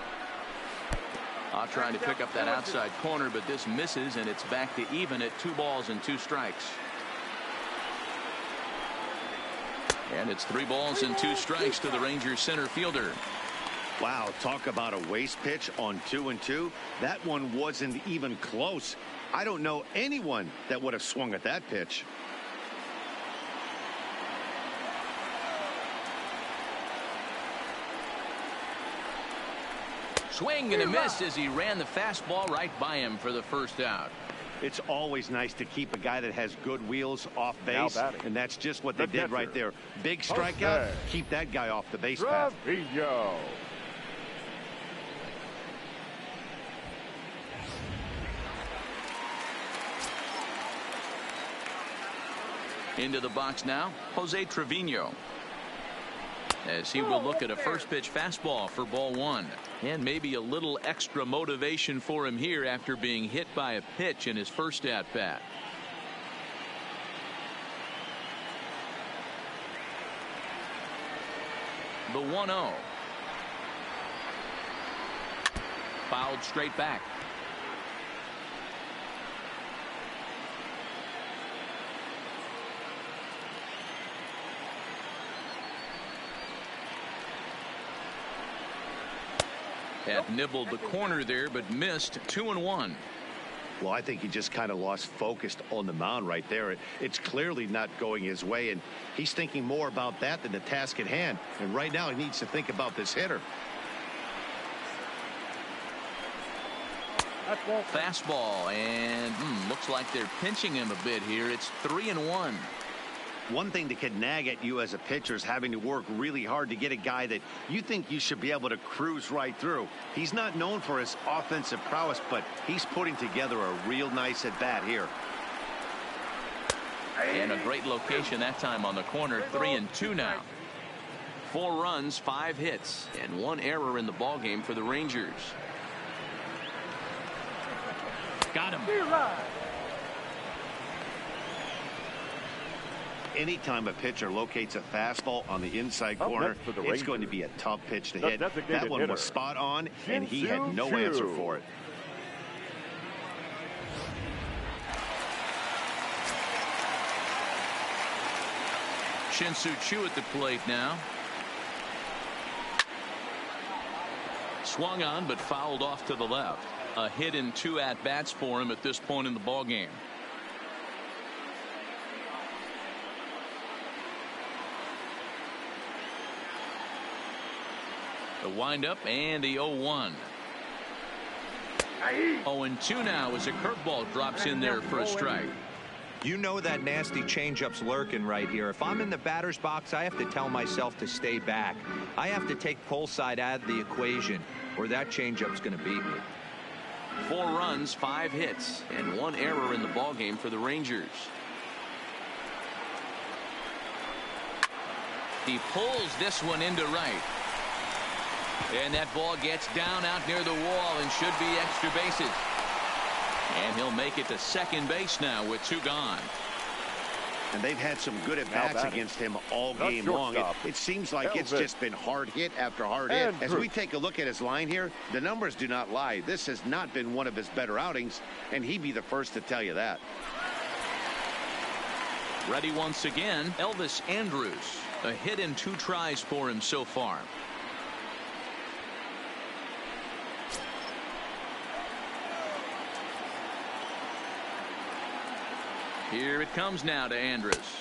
Trying to pick up that outside corner, but this misses, and it's back to even at 2 balls and 2 strikes. And it's 3 balls and 2 strikes to the Rangers center fielder.
Wow, talk about a waste pitch on 2-2. That one wasn't even close. I don't know anyone that would have swung at that pitch.
Swing and a miss as he ran the fastball right by him for the first out.
It's always nice to keep a guy that has good wheels off base, and that's just what they did right there. Big strikeout, keep that guy off the base path.
Into the box now, Jose Trevino, as he will look at a first pitch fastball for ball 1. And maybe a little extra motivation for him here after being hit by a pitch in his first at bat. The 1-0. Fouled straight back. Had nibbled the corner there, but missed. 2-1.
Well, I think he just kind of lost focus on the mound right there. It's clearly not going his way, and he's thinking more about that than the task at hand. And right now he needs to think about this hitter.
Fastball, and looks like they're pinching him a bit here. It's 3-1.
One thing that can nag at you as a pitcher is having to work really hard to get a guy that you think you should be able to cruise right through. He's not known for his offensive prowess, but he's putting together a real nice at bat here.
And a great location that time on the corner. 3-2 now. 4 runs, 5 hits, and 1 error in the ballgame for the Rangers. Got him.
Anytime a pitcher locates a fastball on the inside corner, it's going to be a tough pitch to hit. That one was spot on, and he had no answer for it.
Shin-Soo Choo at the plate now. Swung on, but fouled off to the left. A hit in 2 at-bats for him at this point in the ballgame. The windup and the 0-1. 0-2 now as a curveball drops in there for a strike.
You know that nasty changeup's lurking right here. If I'm in the batter's box, I have to tell myself to stay back. I have to take pull side out of the equation, or that changeup's going to beat me.
4 runs, 5 hits, and 1 error in the ballgame for the Rangers. He pulls this one into right. And that ball gets down out near the wall and should be extra bases. And he'll make it to second base now with 2 gone.
And they've had some good at-bats against him all game long. It seems like it's just been hard hit after hard hit. As we take a look at his line here, the numbers do not lie. This has not been one of his better outings, and he'd be the first to tell you that.
Ready once again, Elvis Andrus. A hit in 2 tries for him so far. Here it comes now to Andrus.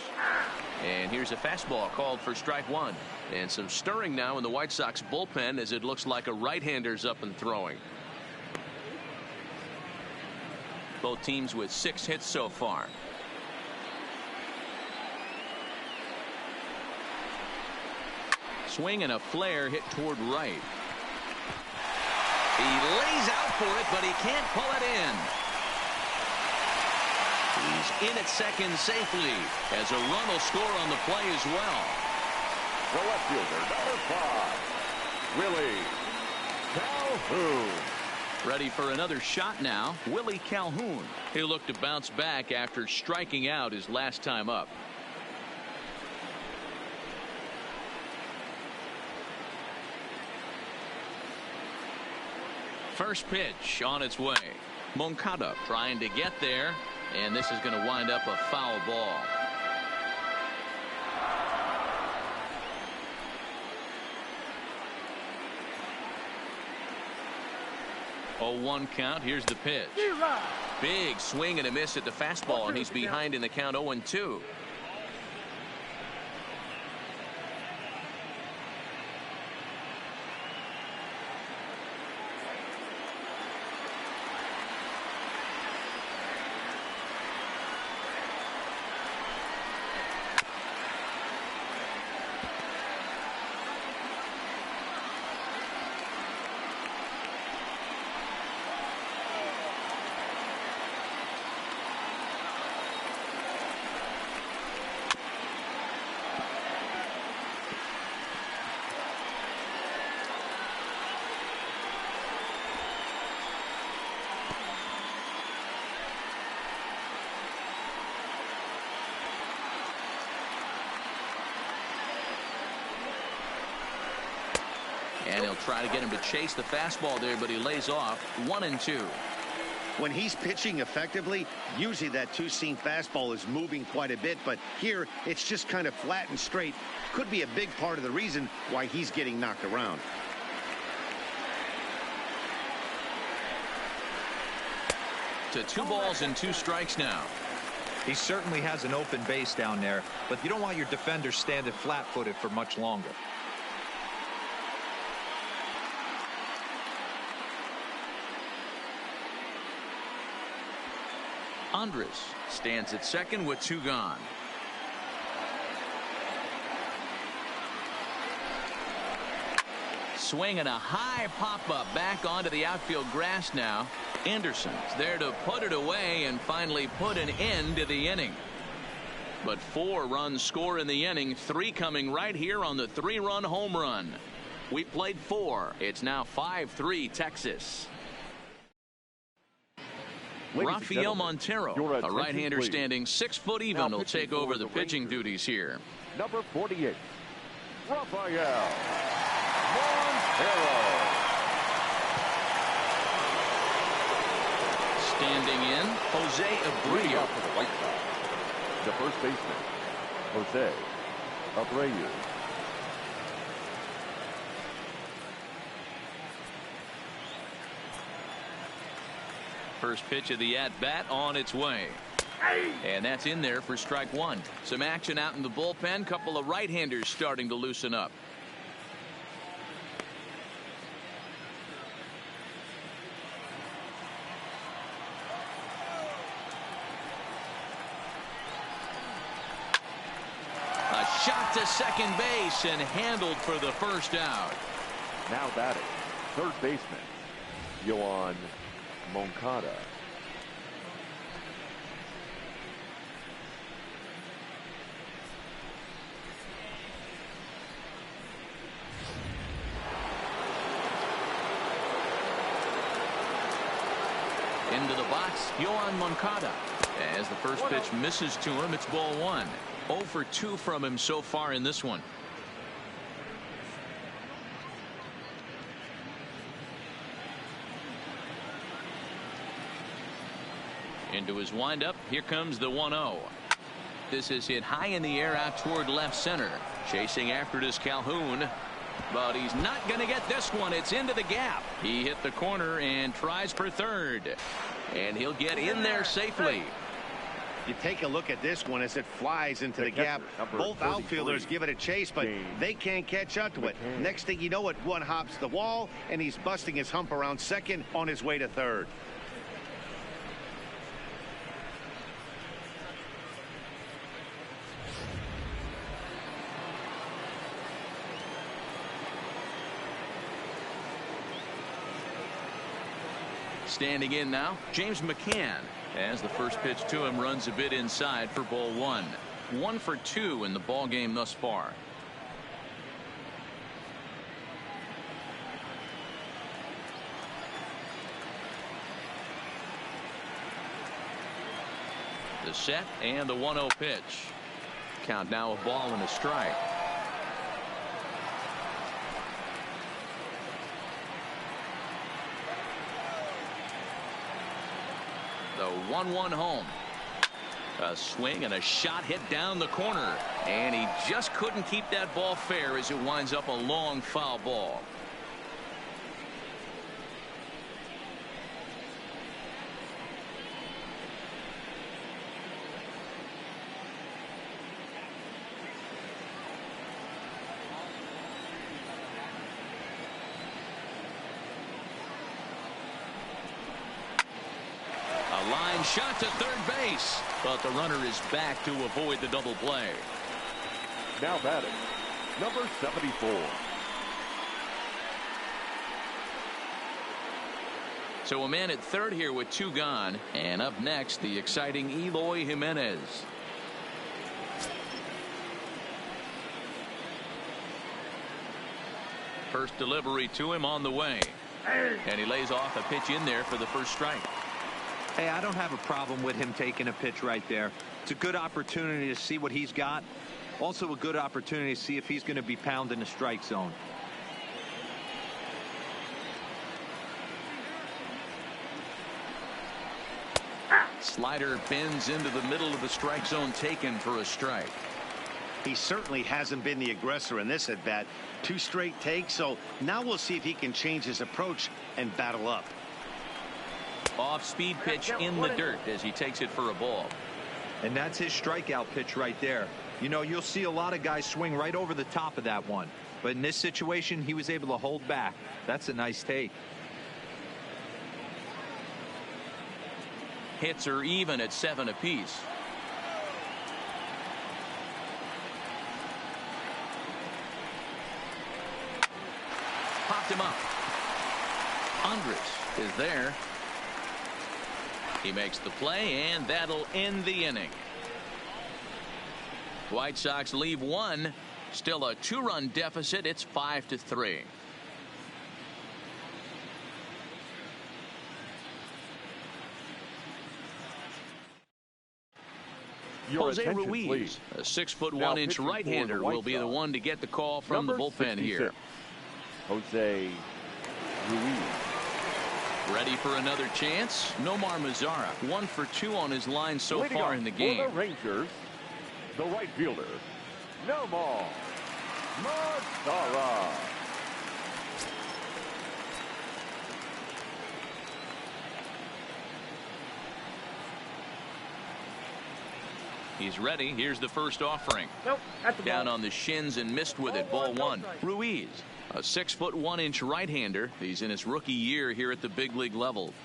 And here's a fastball called for strike 1. And some stirring now in the White Sox bullpen as it looks like a right-hander's up and throwing. Both teams with 6 hits so far. Swing and a flare hit toward right. He lays out for it, but he can't pull it in. He's in at second safely as a run will score on the play as well.
The left fielder, number 5, Willie Calhoun.
Ready for another shot now, Willie Calhoun. He'll look to bounce back after striking out his last time up. First pitch on its way. Moncada trying to get there, and this is going to wind up a foul ball. Oh, 1 count. Here's the pitch. Big swing and a miss at the fastball, and he's behind in the count 0-2. And he'll try to get him to chase the fastball there, but he lays off. 1-2.
When he's pitching effectively, usually that 2-seam fastball is moving quite a bit, but here it's just kind of flat and straight. Could be a big part of the reason why he's getting knocked around.
To 2 balls and 2 strikes now.
He certainly has an open base down there, but you don't want your defender standing flat-footed for much longer.
Andrus stands at second with 2 gone. Swing and a high pop-up back onto the outfield grass now. Anderson's there to put it away and finally put an end to the inning. But 4 runs score in the inning, 3 coming right here on the 3-run home run. We played 4. It's now 5-3 Texas. Rafael Montero, a right-hander standing 6 foot even, will take over the pitching duties here.
Number 48, Rafael Montero.
Standing in, Jose Abreu.
For the White Sox, the first baseman, Jose Abreu.
First pitch of the at-bat on its way. And that's in there for strike 1. Some action out in the bullpen. Couple of right-handers starting to loosen up. Shot to second base and handled for the first out.
Now batting, third baseman, Yoan Moncada.
Into the box, Yoan Moncada. As the first pitch misses to him, it's ball one. 0 for 2 from him so far in this one. Into his windup, here comes the 1-0. This is hit high in the air out toward left center. Chasing after it is Calhoun. But he's not going to get this one. It's into the gap. He hit the corner and tries for third. And he'll get in there safely.
You take a look at this one as it flies into the gap. Both outfielders give it a chase, but they can't catch up to it. Next thing you know it, one hops the wall, and he's busting his hump around second on his way to third.
Standing in now, James McCann, as the first pitch to him runs a bit inside for ball one. 1 for 2 in the ball game thus far. The set and the 1-0 pitch. Count now a ball and a strike. The 1-1 home. A swing and a shot hit down the corner. And he just couldn't keep that ball fair as it winds up a long foul ball. Line shot to third base, but the runner is back to avoid the double play.
Now batting, number 74.
So a man at third here with 2 gone, and up next the exciting Eloy Jimenez. First delivery to him on the way, and he lays off a pitch in there for the first strike.
Hey, I don't have a problem with him taking a pitch right there. It's a good opportunity to see what he's got. Also a good opportunity to see if he's going to be pounding the strike zone.
Slider bends into the middle of the strike zone, taken for a strike.
He certainly hasn't been the aggressor in this at bat. 2 straight takes, so now we'll see if he can change his approach and battle up.
Off-speed pitch in the dirt as he takes it for a ball.
And that's his strikeout pitch right there. You know, you'll see a lot of guys swing right over the top of that one. But in this situation, he was able to hold back. That's a nice take.
Hits are even at 7 apiece. Popped him up. Andres is there. He makes the play, and that'll end the inning. White Sox leave 1. Still a 2-run deficit. It's 5-3. Jose Ruiz, a 6'1" right-hander, will be the one to get the call from the bullpen here.
Jose Ruiz.
Ready for another chance? Nomar Mazara, 1 for 2 on his line so far in the game.
For the Rangers, the right fielder, Nomar Mazara.
He's ready. Here's the first offering.
Nope, that's the
Down
ball.
on the shins and missed with it. Ball 1. Ruiz, a 6'1" right-hander. He's in his rookie year here at the big league level.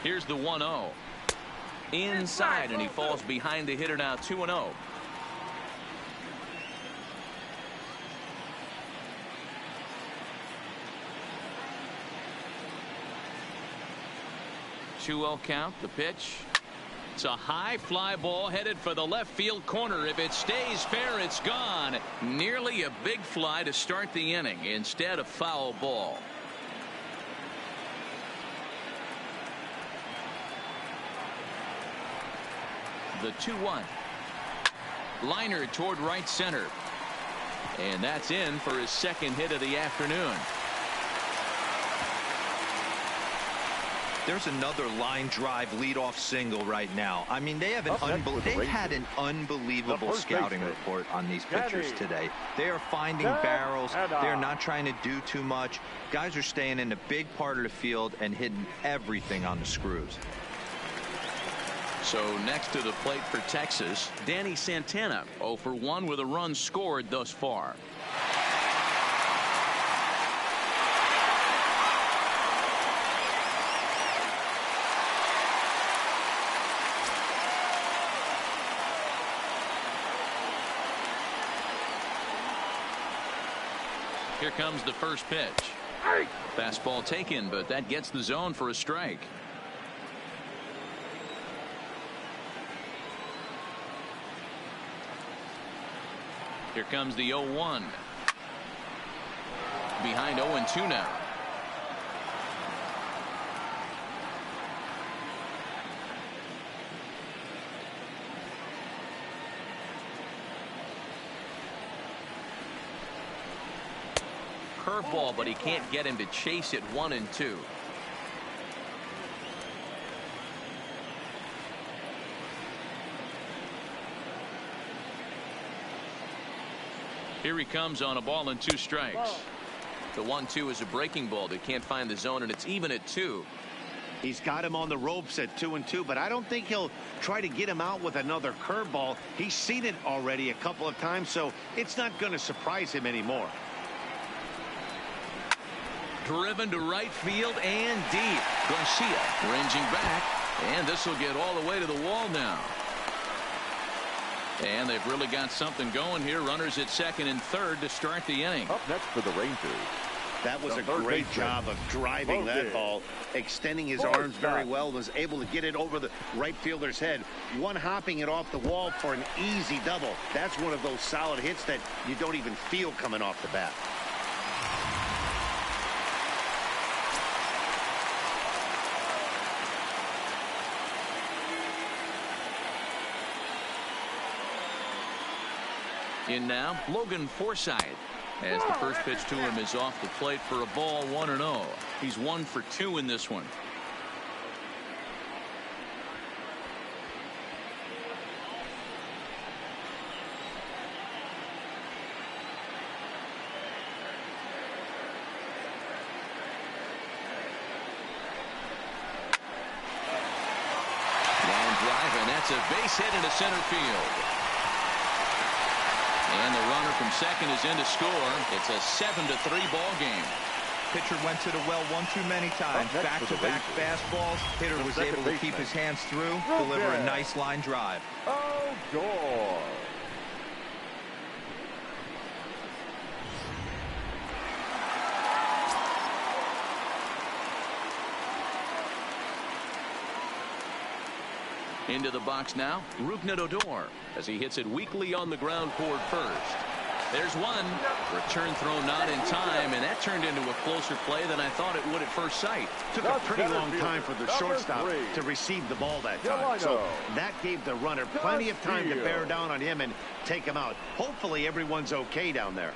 Here's the 1-0. Inside, and he falls behind the hitter now 2-0. Two-0 count. The pitch. It's a high fly ball headed for the left field corner. If it stays fair, it's gone. Nearly a big fly to start the inning. Instead, a foul ball. The 2-1. Liner toward right center. And that's in for his second hit of the afternoon.
There's another line drive leadoff single right now. I mean, they've had an unbelievable scouting report on these pitchers today. They are finding barrels. They're not trying to do too much. Guys are staying in the big part of the field and hitting everything on the screws.
So next to the plate for Texas, Danny Santana, 0 for 1 with a run scored thus far. Here comes the first pitch. Fastball taken, but that gets the zone for a strike. Here comes the 0-1. Behind 0-2 now. Curveball, but he can't get him to chase it 1-2. Here he comes on a ball and 2 strikes. The 1-2 is a breaking ball that can't find the zone, and it's even at 2.
He's got him on the ropes at 2-2, but I don't think he'll try to get him out with another curveball. He's seen it already a couple of times, so it's not going to surprise him anymore.
Driven to right field and deep. Garcia ranging back, and this will get all the way to the wall now. And they've really got something going here. Runners at second and third to start the inning.
Up next for the Rangers.
That was a great job of driving that ball, extending his arms very well, was able to get it over the right fielder's head, one hopping it off the wall for an easy double. That's one of those solid hits that you don't even feel coming off the bat.
In now, Logan Forsythe, as the first pitch to him is off the plate for a ball, 1-0. He's 1 for 2 in this one. Line drive, and that's a base hit into center field. And the runner from second is in to score. It's a 7-3 ball game.
Pitcher went to the well one too many times. Back-to-back fastballs. Hitter was able to keep his hands through, deliver a nice line drive.
Odor.
Into the box now, Rougned Odor, as he hits it weakly on the ground toward first. There's one. Return throw not in time, and that turned into a closer play than I thought it would at first sight.
Took a pretty long time for the shortstop to receive the ball that time. So that gave the runner plenty of time to bear down on him and take him out. Hopefully everyone's okay down there.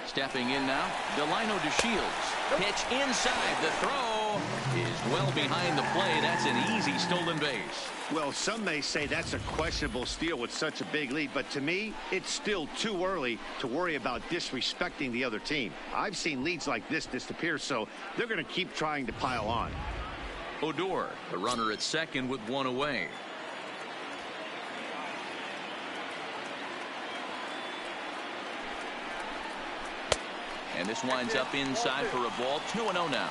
Stepping in now, Delino DeShields. Pitch inside. The throw is well behind the play. That's an easy stolen base.
Well, some may say that's a questionable steal with such a big lead, but to me, it's still too early to worry about disrespecting the other team. I've seen leads like this disappear, so they're going to keep trying to pile on.
Odor, the runner at second with 1 away. And this winds up inside for a ball. 2-0 now.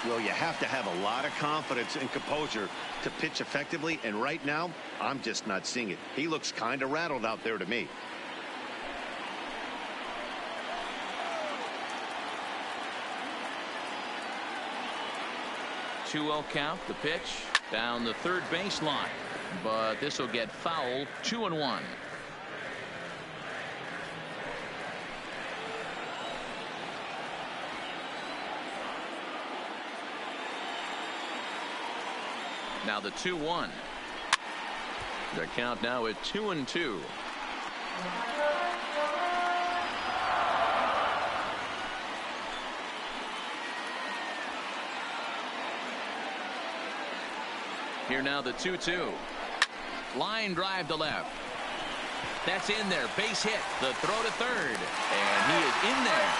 Well, you have to have a lot of confidence and composure to pitch effectively, and right now I'm just not seeing it. He looks kind of rattled out there to me.
Two-0 count. The pitch down the third baseline, but this will get fouled. 2-1. Now the 2-1. The count now at 2-2. Here now the 2-2. Line drive to left. That's in there. Base hit. The throw to third. And he is in there.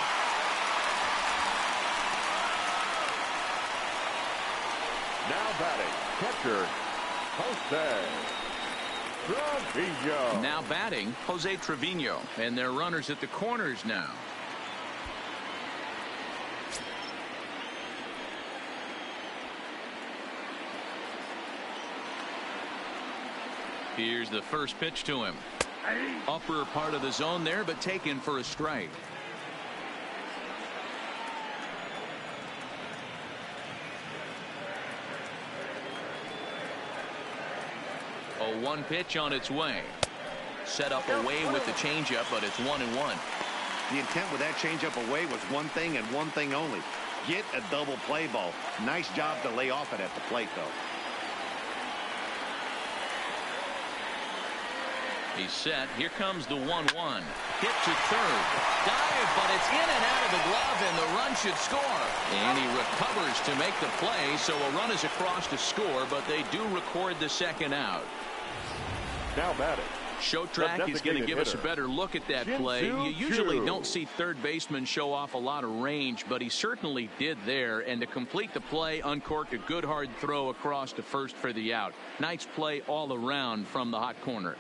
Now batting, catcher, Jose Trevino.
Now batting, Jose Trevino. And they're runners at the corners now. Here's the first pitch to him. Upper part of the zone there, but taken for a strike. A 1 pitch on its way. Set up away with the changeup, but it's 1-1.
The intent with that changeup away was one thing and one thing only. Get a double play ball. Nice job to lay off it at the plate, though.
He's set. Here comes the 1-1. Hit to third. Dive, but it's in and out of the glove, and the run should score. And he recovers to make the play, so a run is across to score, but they do record the second out.
Now batting.
Show Track is going to give us a better look at that play. You usually don't see third baseman show off a lot of range, but he certainly did there. And to complete the play, uncorked a good hard throw across to first for the out. Nice play all around from the hot corner.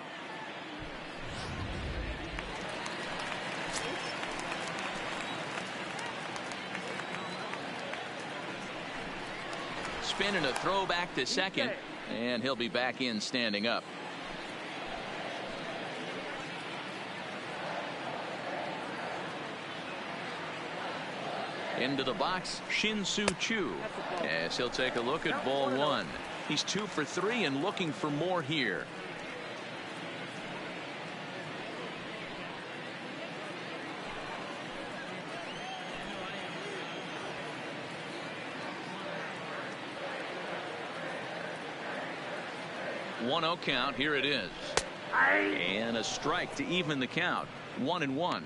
Spin and a throw back to second, and he'll be back in standing up. Into the box, Shin-Soo Choo, as he'll take a look at ball 1. He's 2 for 3 and looking for more here. One-0 count. Here it is. And a strike to even the count. 1-1.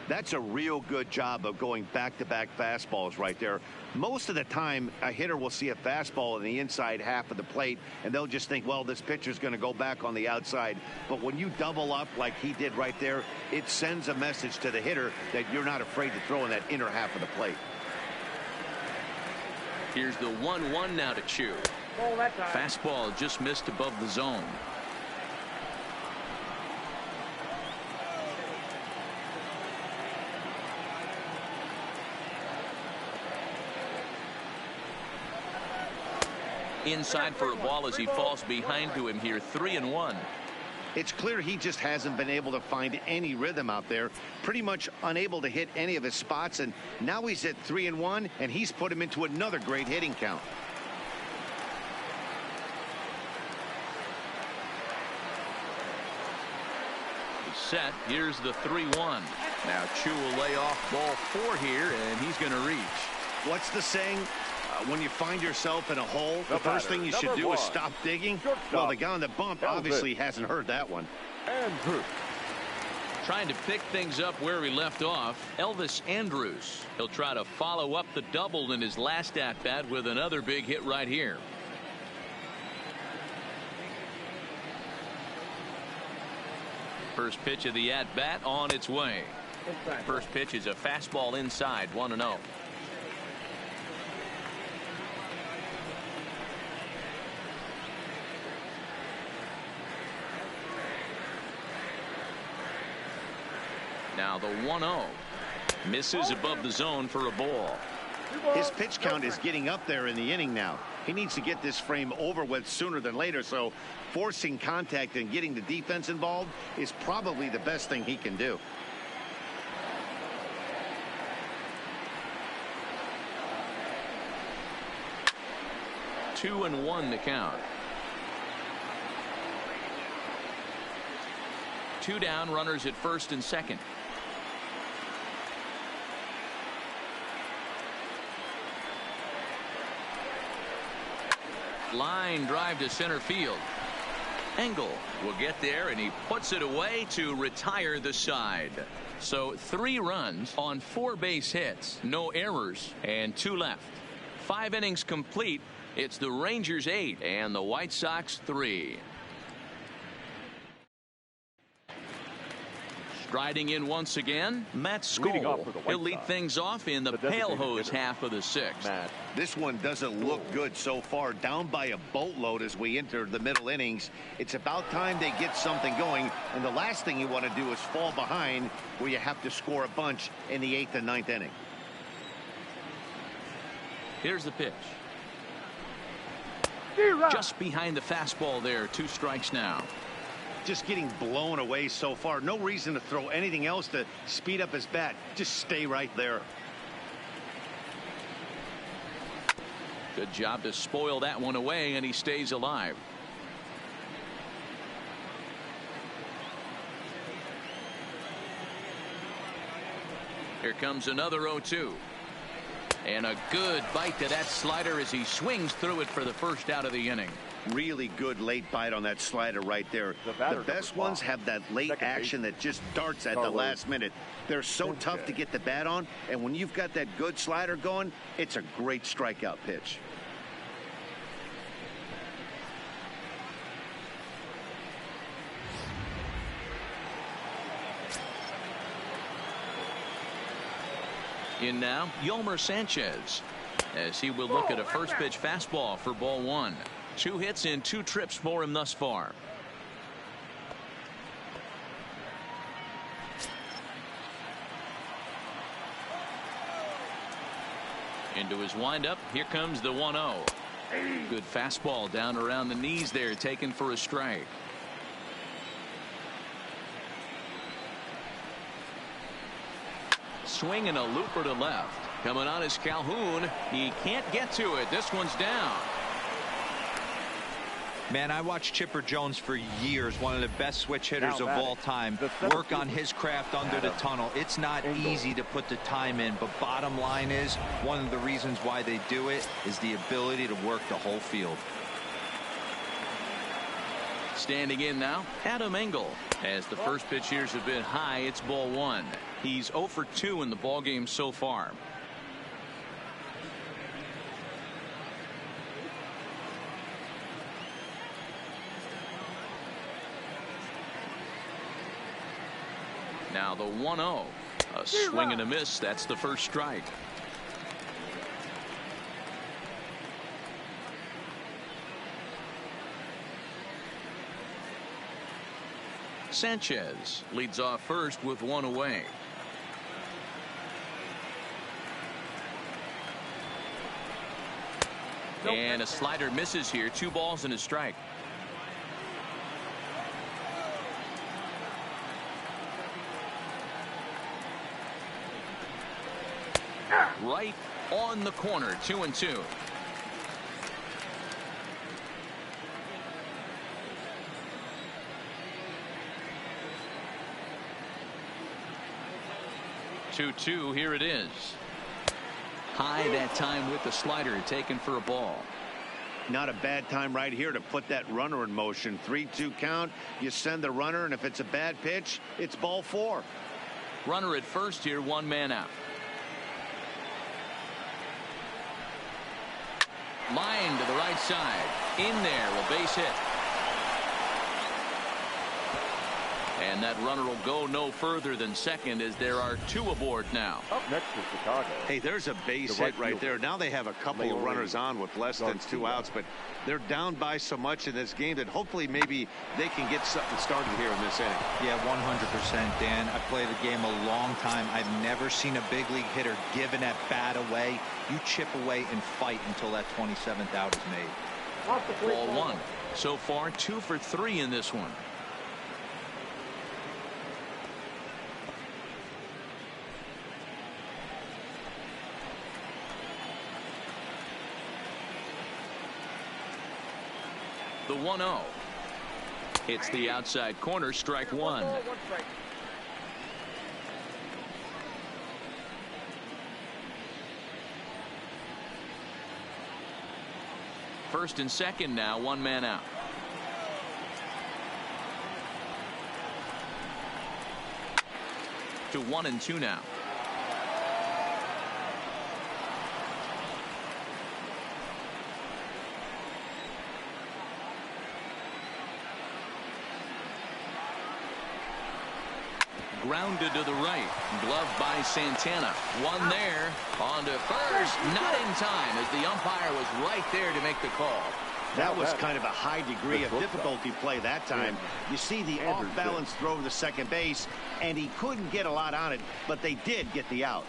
That's a real good job of going back-to-back fastballs right there. Most of the time, a hitter will see a fastball in the inside half of the plate, and they'll just think, well, this pitcher's going to go back on the outside. But when you double up like he did right there, it sends a message to the hitter that you're not afraid to throw in that inner half of the plate.
Here's the 1-1 now to Choo. Fastball just missed above the zone. Inside for a ball as he falls behind to him here. 3-1.
It's clear he just hasn't been able to find any rhythm out there. Pretty much unable to hit any of his spots, and now he's at 3-1, and he's put him into another great hitting count.
Set. Here's the 3-1. Now Choo will lay off ball 4 here, and he's going to reach.
What's the saying? When you find yourself in a hole, the first thing you should do is stop digging. Well, the guy on the bump obviously hasn't heard that one.
Andrews.
Trying to pick things up where he left off, Elvis Andrews. He'll try to follow up the double in his last at-bat with another big hit right here. First pitch of the at-bat on its way. First pitch is a fastball inside. 1-0. Now the 1-0. Misses above the zone for a ball.
His pitch count is getting up there in the inning now. He needs to get this frame over with sooner than later, so forcing contact and getting the defense involved is probably the best thing he can do.
Two and one to count. Two down, runners at first and second. Line drive to center field. Engel will get there, and he puts it away to retire the side. So 3 runs on 4 base hits, no errors, and 2 left. 5 innings complete. It's the Rangers 8 and the White Sox 3. Striding in once again, Matt Skoll. He'll lead things off in the pale hose half of the 6th.
This one doesn't look good so far. Down by a boatload as we enter the middle innings. It's about time they get something going, and the last thing you want to do is fall behind where you have to score a bunch in the 8th and 9th inning.
Here's the pitch. Just behind the fastball there. 2 strikes now.
Just getting blown away so far. No reason to throw anything else to speed up his bat. Just stay right there.
Good job to spoil that one away, and he stays alive. Here comes another 0-2. And a good bite to that slider as he swings through it for the first out of the inning.
Really good late bite on that slider right there. The best ones have that late action that just darts at the last minute. They're so tough to get the bat on, and when you've got that good slider going, it's a great strikeout pitch.
In now, Yolmer Sanchez, as he will look at a first pitch fastball for ball 1. 2 hits in 2 trips for him thus far. Into his windup. Here comes the 1-0. Good fastball down around the knees there, taken for a strike. Swing and a looper to left. Coming on is Calhoun. He can't get to it. This one's down.
Man, I watched Chipper Jones for years, one of the best switch hitters of all time. Work on his craft under the tunnel. It's not easy to put the time in, but bottom line is, one of the reasons why they do it is the ability to work the whole field.
Standing in now, Adam Engel. As the first pitch here's a bit high, it's ball 1. He's 0 for 2 in the ballgame so far. Now the 1-0. A swing and a miss. That's the first strike. Sanchez leads off first with 1 away. And a slider misses here. 2 balls and a strike. Right on the corner. 2-2. Here it is. High that time with the slider, taken for a ball.
Not a bad time right here to put that runner in motion. 3-2 count. You send the runner, and if it's a bad pitch, it's ball 4.
Runner at first here, 1 man out. Line to the right side. In there, a base hit. And that runner will go no further than second as there are 2 aboard now.
Up next is Chicago.
Hey, there's a base hit right there. Now they have a couple of runners on with less than 2 outs, but they're down by so much in this game that hopefully maybe they can get something started here in this inning.
Yeah, 100%, Dan. I played the game a long time. I've never seen a big league hitter give an at-bat away. You chip away and fight until that 27th out is made.
Ball 1. So far 2 for 3 in this one. The 1-0. It's the outside corner, strike 1. First and second now, 1 man out. To 1 and 2 now. Grounded to the right. Gloved by Santana. One there. On to first. Not in time as the umpire was right there to make the call.
That was kind of a high degree of difficulty play that time. You see the off-balance throw to second base, and he couldn't get a lot on it, but they did get the out.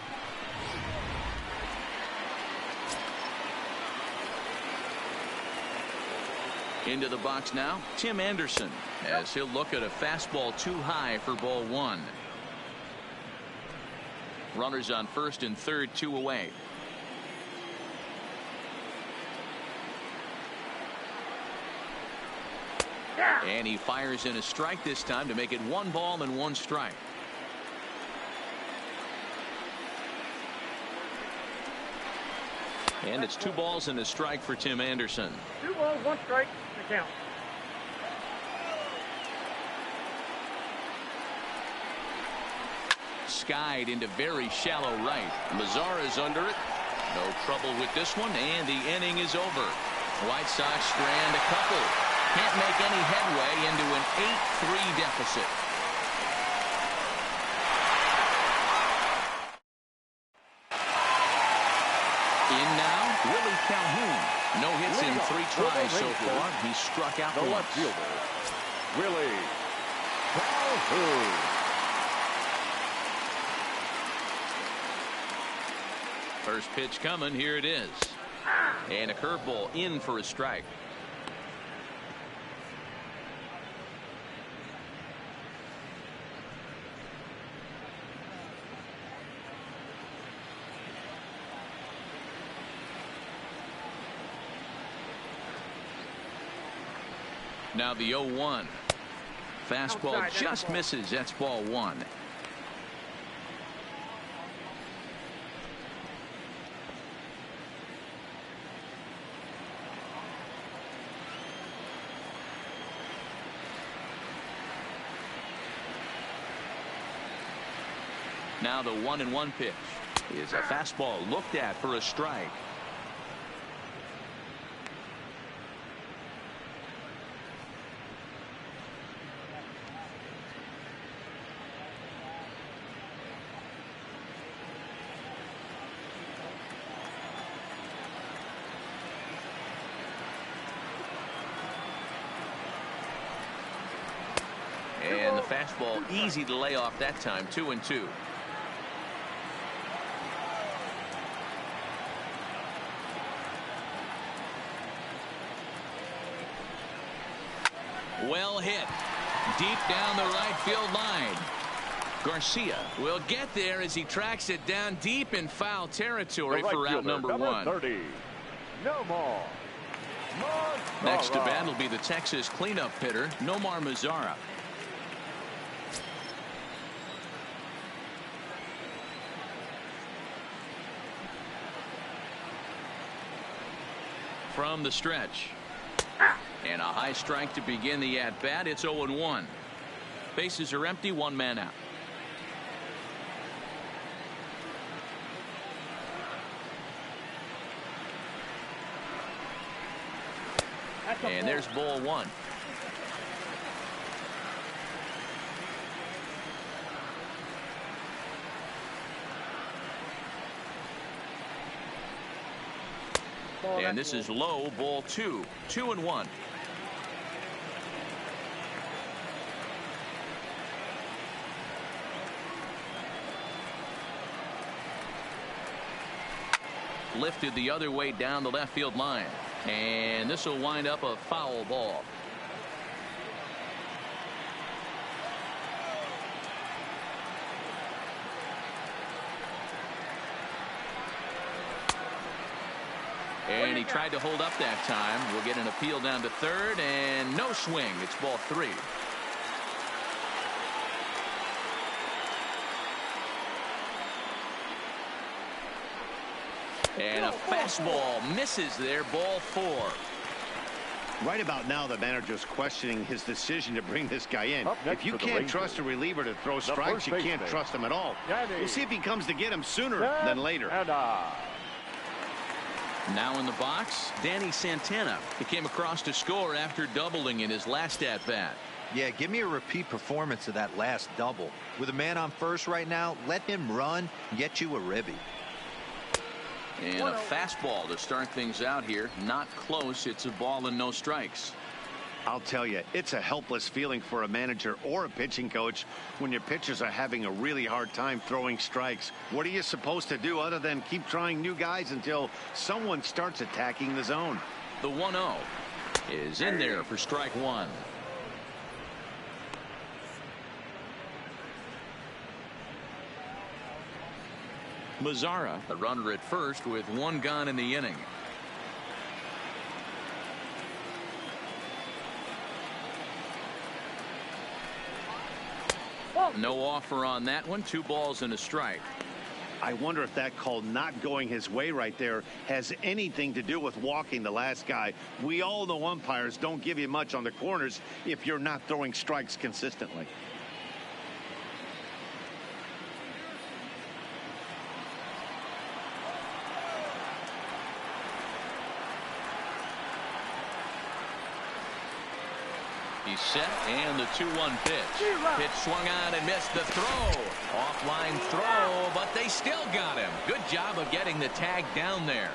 Into the box now, Tim Anderson, as he'll look at a fastball too high for ball 1. Runners on first and third, 2 away. And he fires in a strike this time to make it 1 ball and 1 strike. And it's 2 balls and a strike for Tim Anderson.
2 balls, 1 strike to count.
Skied into very shallow right. Mazara's under it. No trouble with this one, and the inning is over. White Sox strand a couple. Can't make any headway into an 8-3 deficit. In now, Willie Calhoun. No hits in 3 tries so far. He struck out
The
once.
left fielder, Willie Calhoun.
First pitch coming. Here it is. And a curveball in for a strike. Now the 0-1. Fastball just misses. That's ball 1. Now the 1-1 pitch is a fastball looked at for a strike. And the fastball easy to lay off that time. 2-2. Well hit. Deep down the right field line. Garcia will get there as he tracks it down deep in foul territory for out number 1.
30. No more.
Next to bat will be the Texas cleanup hitter, Nomar Mazara. From the stretch. And a high strike to begin the at-bat. It's 0-1. Bases are empty, 1 man out. And there's ball 1. And this is low, ball 2. 2-1. Lifted the other way down the left field line. And this will wind up a foul ball. And he tried to hold up that time. We'll get an appeal down to third, and no swing. It's ball 3. And a fastball misses there, ball 4.
Right about now, the manager's questioning his decision to bring this guy in. If you can't trust a reliever to throw strikes, you can't trust him at all. We'll see if he comes to get him sooner than later.
Now in the box, Danny Santana. He came across to score after doubling in his last at-bat.
Yeah, give me a repeat performance of that last double. With a man on first right now, let him run and get you a ribby.
And a fastball to start things out here. Not close. It's a ball and no strikes.
I'll tell you, it's a helpless feeling for a manager or a pitching coach when your pitchers are having a really hard time throwing strikes. What are you supposed to do other than keep trying new guys until someone starts attacking the zone?
The 1-0 is in there for strike 1. Mazzara, a runner at first with 1 gone in the inning. No offer on that one. 2 balls and a strike.
I wonder if that call not going his way right there has anything to do with walking the last guy. We all know umpires don't give you much on the corners if you're not throwing strikes consistently.
He's set, and the 2-1 pitch. Pitch swung on and missed the throw. Offline throw, but they still got him. Good job of getting the tag down there.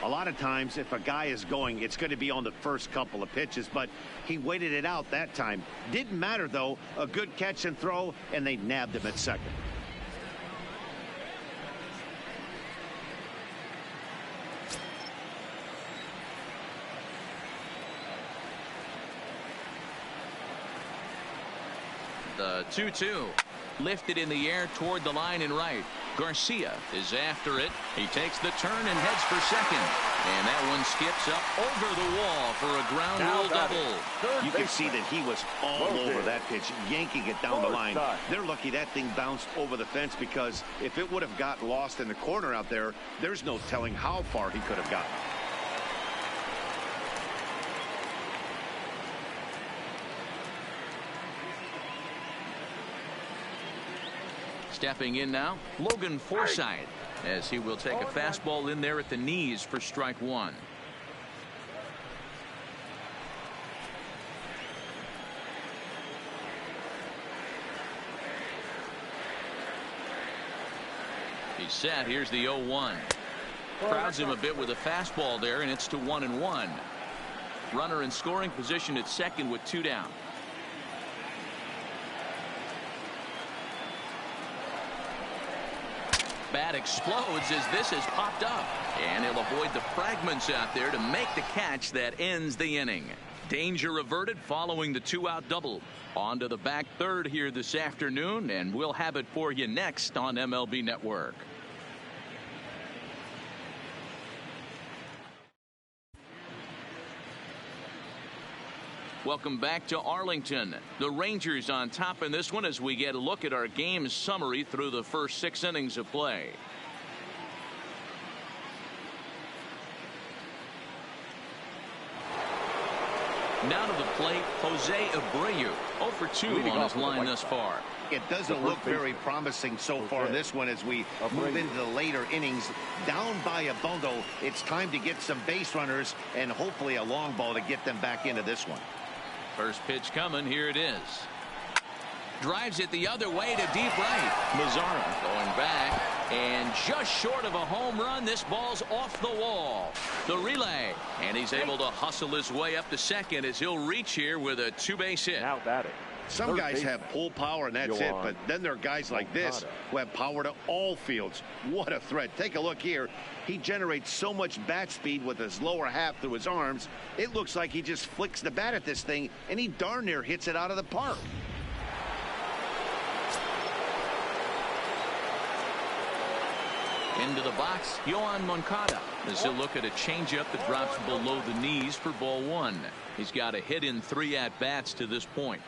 A lot of times, if a guy is going, it's going to be on the first couple of pitches, but he waited it out that time. Didn't matter, though. A good catch and throw, and they nabbed him at second.
The 2-2 lifted in the air toward the line and right. Garcia is after it. He takes the turn and heads for second. And that one skips up over the wall for a ground rule double.
You can see that he was all over that pitch, yanking it down the line. They're lucky that thing bounced over the fence, because if it would have got lost in the corner out there, there's no telling how far he could have gotten.
Stepping in now, Logan Forsythe, as he will take a fastball in there at the knees for strike 1. He's set. Here's the 0-1. Crowds him a bit with a fastball there, and it's to 1-1. Runner in scoring position at second with 2 down. Bat explodes as this has popped up, and he'll avoid the fragments out there to make the catch that ends the inning. Danger averted following the 2-out double. On to the back third here this afternoon, and we'll have it for you next on MLB Network. Welcome back to Arlington. The Rangers on top in this one as we get a look at our game summary through the first 6 innings of play. Now to the plate, Jose Abreu. 0 for 2 on his line thus far.
It doesn't look very promising so far in this one as we move into the later innings. Down by a bundle, it's time to get some base runners and hopefully a long ball to get them back into this one.
First pitch coming. Here it is. Drives it the other way to deep right. Mazzara going back, And just short of a home run, this ball's off the wall. The relay, and he's able to hustle his way up to second as he'll reach here with a two-base hit.
Now batting.
Some guys have pull power and that's it, but then there are guys like this who have power to all fields. What a threat. Take a look here. He generates so much bat speed with his lower half through his arms. It looks like he just flicks the bat at this thing, and he darn near hits it out of the park.
Into the box, Yohan Moncada as he'll look at a changeup that drops below the knees for ball one. He's got a hit in 3 at-bats to this point.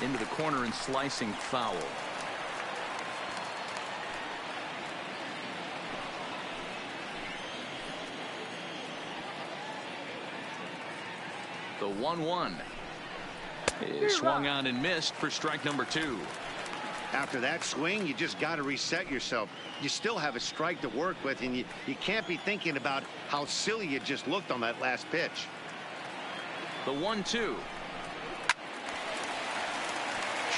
Into the corner and slicing foul. The 1-1 is swung on and missed for strike number 2.
After that swing, you just got to reset yourself. You still have a strike to work with, and you can't be thinking about how silly you just looked on that last pitch.
The 1-2.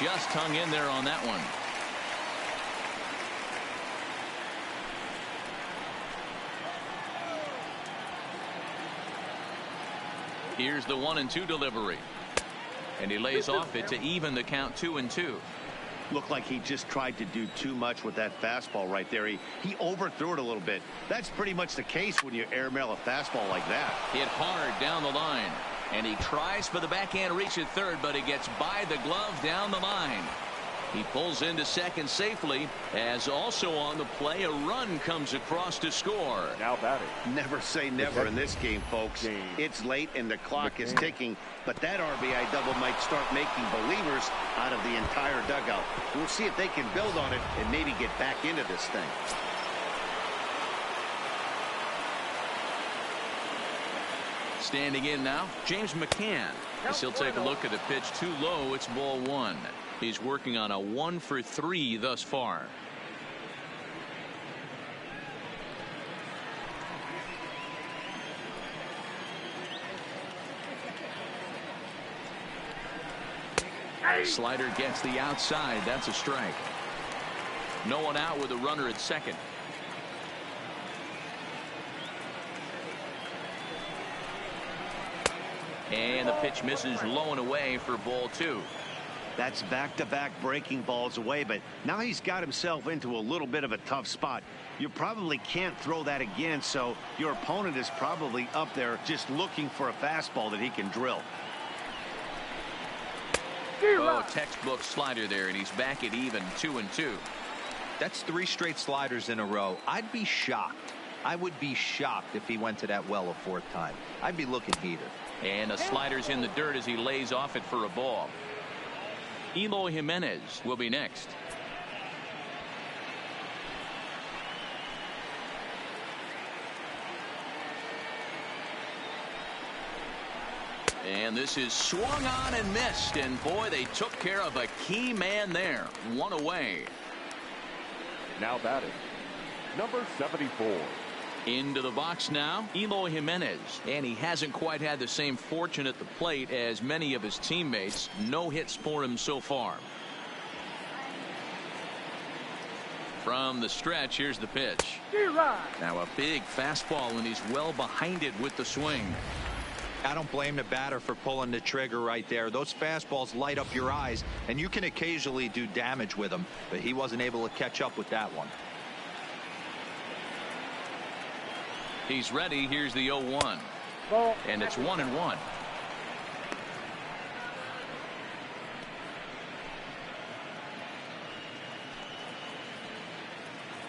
Just hung in there on that one. Here's the 1-2 delivery. And he lays off it to even the count 2-2.
Looked like he just tried to do too much with that fastball right there. He overthrew it a little bit. That's pretty much the case when you airmail a fastball like that.
Hit hard down the line. And he tries for the backhand reach at third, but he gets by the glove down the line. He pulls into second safely, as also on the play, a run comes across to score.
Now batting.
Never say never in this game, folks. It's late and the clock is ticking, but that RBI double might start making believers out of the entire dugout. We'll see if they can build on it and maybe get back into this thing.
Standing in now, James McCann. As he'll take a look at a pitch too low, it's ball 1. He's working on a 1-for-3 thus far. Slider gets the outside. That's a strike. No one out with a runner at second. And the pitch misses low and away for ball 2.
That's back-to-back breaking balls away, but now he's got himself into a little bit of a tough spot. You probably can't throw that again, so your opponent is probably up there just looking for a fastball that he can drill.
Oh, textbook slider there, and he's back at even 2-2.
That's 3 straight sliders in a row. I'd be shocked. I would be shocked if he went to that well a 4th time. I'd be looking heated.
And the slider's in the dirt as he lays off it for a ball. Eloy Jimenez will be next. And this is swung on and missed, and boy, they took care of a key man there. 1 away.
Now batting, number 74.
Into the box now, Eloy Jimenez, and he hasn't quite had the same fortune at the plate as many of his teammates. No hits for him so far. From the stretch, here's the pitch. Now a big fastball, and he's well behind it with the swing.
I don't blame the batter for pulling the trigger right there. Those fastballs light up your eyes, and you can occasionally do damage with them, but he wasn't able to catch up with that one.
He's ready. Here's the 0-1. And it's 1-1.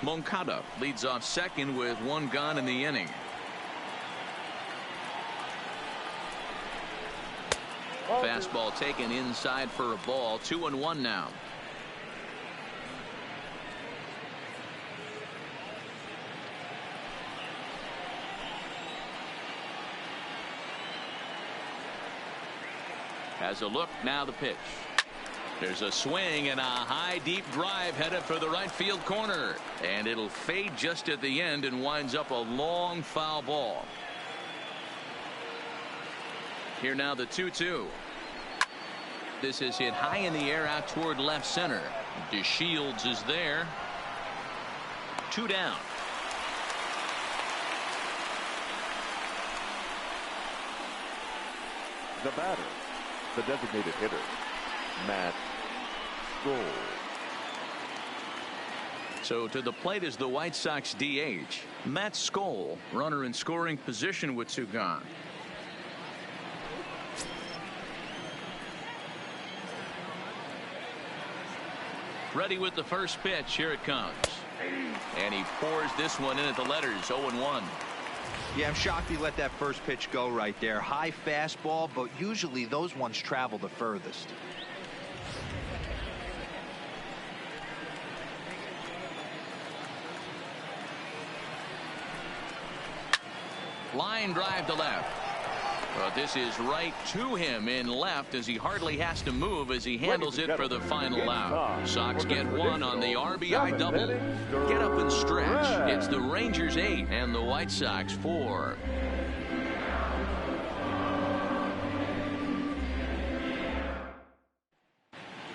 Moncada leads off second with 1 gone in the inning. Fastball taken inside for a ball. 2-1 now. Has a look, now the pitch. There's a swing and a high deep drive headed for the right field corner, and it'll fade just at the end and winds up a long foul ball. Here now the 2-2. This is hit high in the air out toward left center. DeShields is there. 2 down.
The batter, the designated hitter, Matt Skoll.
So to the plate is the White Sox DH, Matt Skoll, runner in scoring position with 2 gone. Ready with the first pitch. Here it comes. And he pours this one in at the letters. 0-1.
Yeah, I'm shocked he let that first pitch go right there. High fastball, but usually those ones travel the furthest.
Line drive to left. But this is right to him in left as he hardly has to move as he handles it for the final out. Sox get 1 on the RBI double. Get up and stretch. It's the Rangers 8 and the White Sox 4.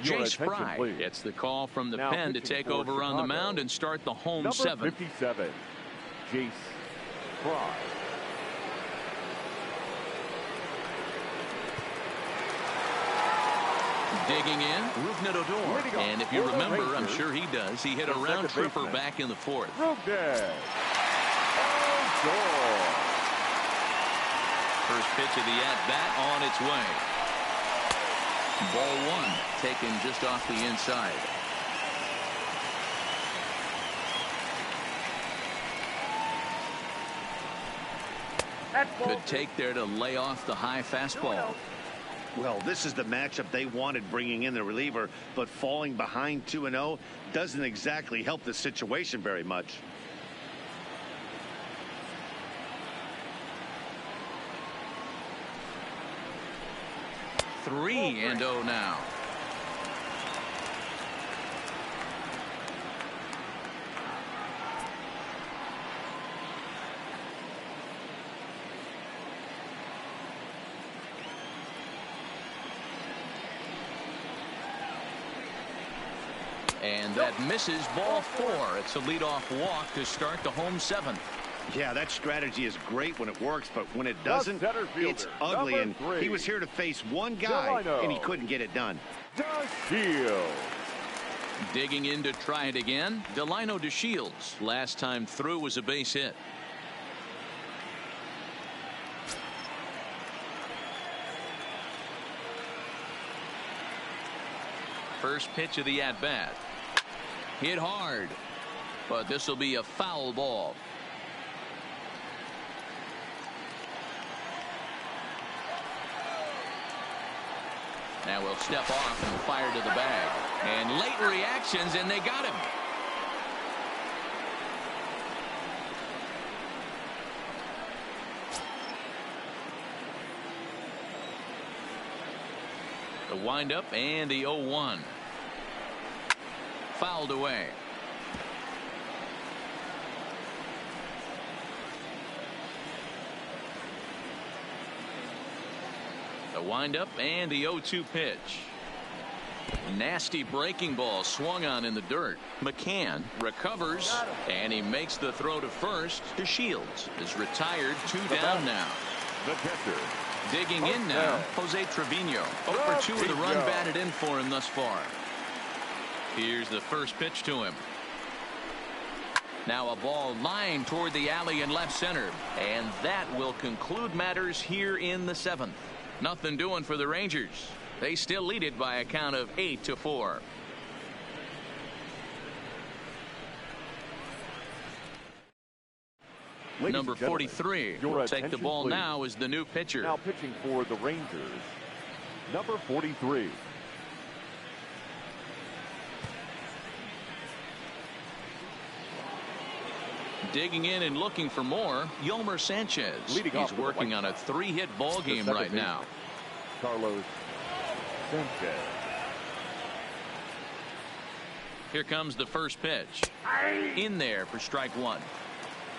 Jace Fry gets the call from the pen to take over on the mound and start the home 7.
Number 57, Jace Fry.
Digging in, Rougned Odor. And if you remember, I'm sure he does, he hit a round tripper back in the 4th. First pitch of the at-bat on its way. Ball 1, taken just off the inside. Good take there to lay off the high fastball.
Well, this is the matchup they wanted, bringing in the reliever, but falling behind 2-0 doesn't exactly help the situation very much.
Three and 0 now. And that misses. Ball 4. It's a leadoff walk to start the home 7th.
Yeah, that strategy is great when it works, but when it doesn't, it's ugly. And he was here to face one guy, and he couldn't get it done.
Digging in to try it again. Delino DeShields. Last time through was a base hit. First pitch of the at-bat. Hit hard, but this will be a foul ball. Now we'll step off and fire to the bag. And late reactions, and they got him. The windup and the 0-1. Fouled away. The windup and the 0-2 pitch. Nasty breaking ball swung on in the dirt. McCann recovers, and he makes the throw to first. DeShields is retired. 2 down now.
The catcher.
Digging in now, Jose Trevino. 0 for 2 with a run batted in for him thus far. Here's the first pitch to him. Now a ball lined toward the alley in left center. And that will conclude matters here in the 7th. Nothing doing for the Rangers. They still lead it by a count of 8-4. Number 43 will take the ball now as the new pitcher.
Now pitching for the Rangers, number 43.
Digging in and looking for more, Yolmer Sanchez. He's working on a 3-hit ball game right now.
Carlos Sanchez.
Here comes the first pitch. In there for strike 1.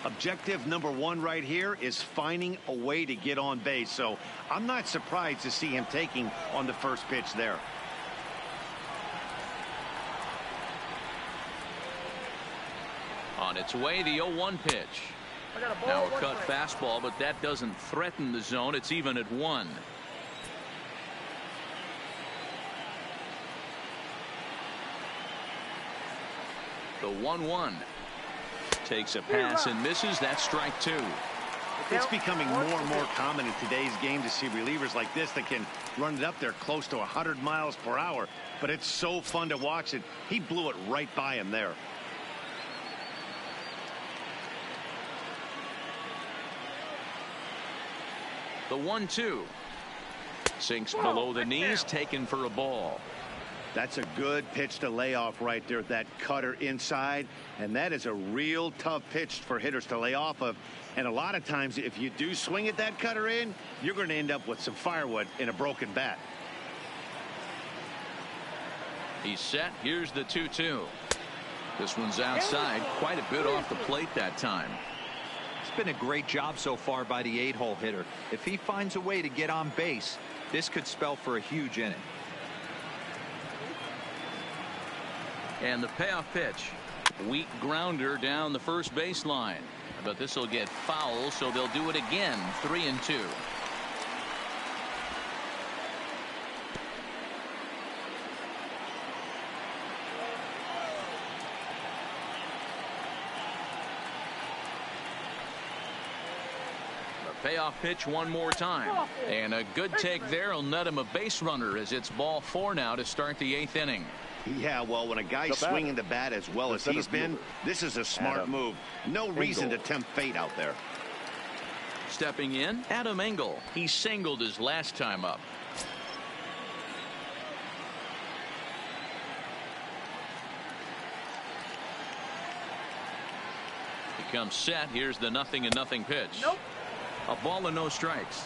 Objective number one right here is finding a way to get on base. So I'm not surprised to see him taking on the first pitch there.
On its way, the 0-1 pitch. Now a cut fastball, but that doesn't threaten the zone. It's even at 1. The 1-1 takes a pass and misses. That's strike 2.
It's becoming more and more common in today's game to see relievers like this that can run it up there close to 100 miles per hour. But it's so fun to watch it. He blew it right by him there.
The 1-2 sinks below the knees, taken for a ball.
That's a good pitch to lay off right there, that cutter inside. And that is a real tough pitch for hitters to lay off of. And a lot of times, if you do swing at that cutter in, you're going to end up with some firewood in a broken bat.
He's set. Here's the 2-2. This one's outside, quite a bit off the plate that time.
It's been a great job so far by the 8-hole hitter. If he finds a way to get on base, this could spell for a huge inning.
And the payoff pitch. Weak grounder down the first baseline. But this will get foul, so they'll do it again. 3-2. Payoff pitch one more time. And a good take there will net him a base runner as it's ball 4 now to start the 8th inning.
Yeah, well, when a guy's swinging the bat as well as he's been, this is a smart move. No reason to tempt fate out there.
Stepping in, Adam Engel. He singled his last time up. He comes set. Here's the 0-0 pitch.
Nope.
A ball and no strikes.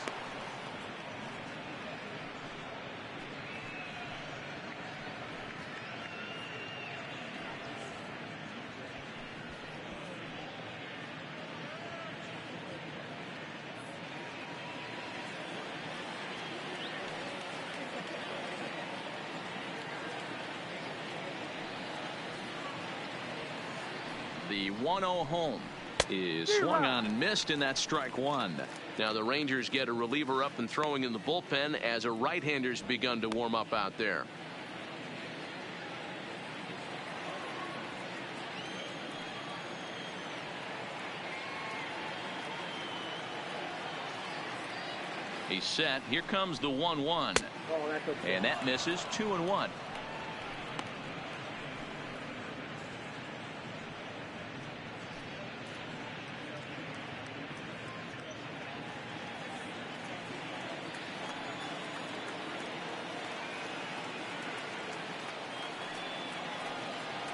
The 1-0 home is swung on and missed, and that's strike 1. Now the Rangers get a reliever up and throwing in the bullpen as a right-hander's begun to warm up out there. He's set. Here comes the 1-1. And that misses. 2-1.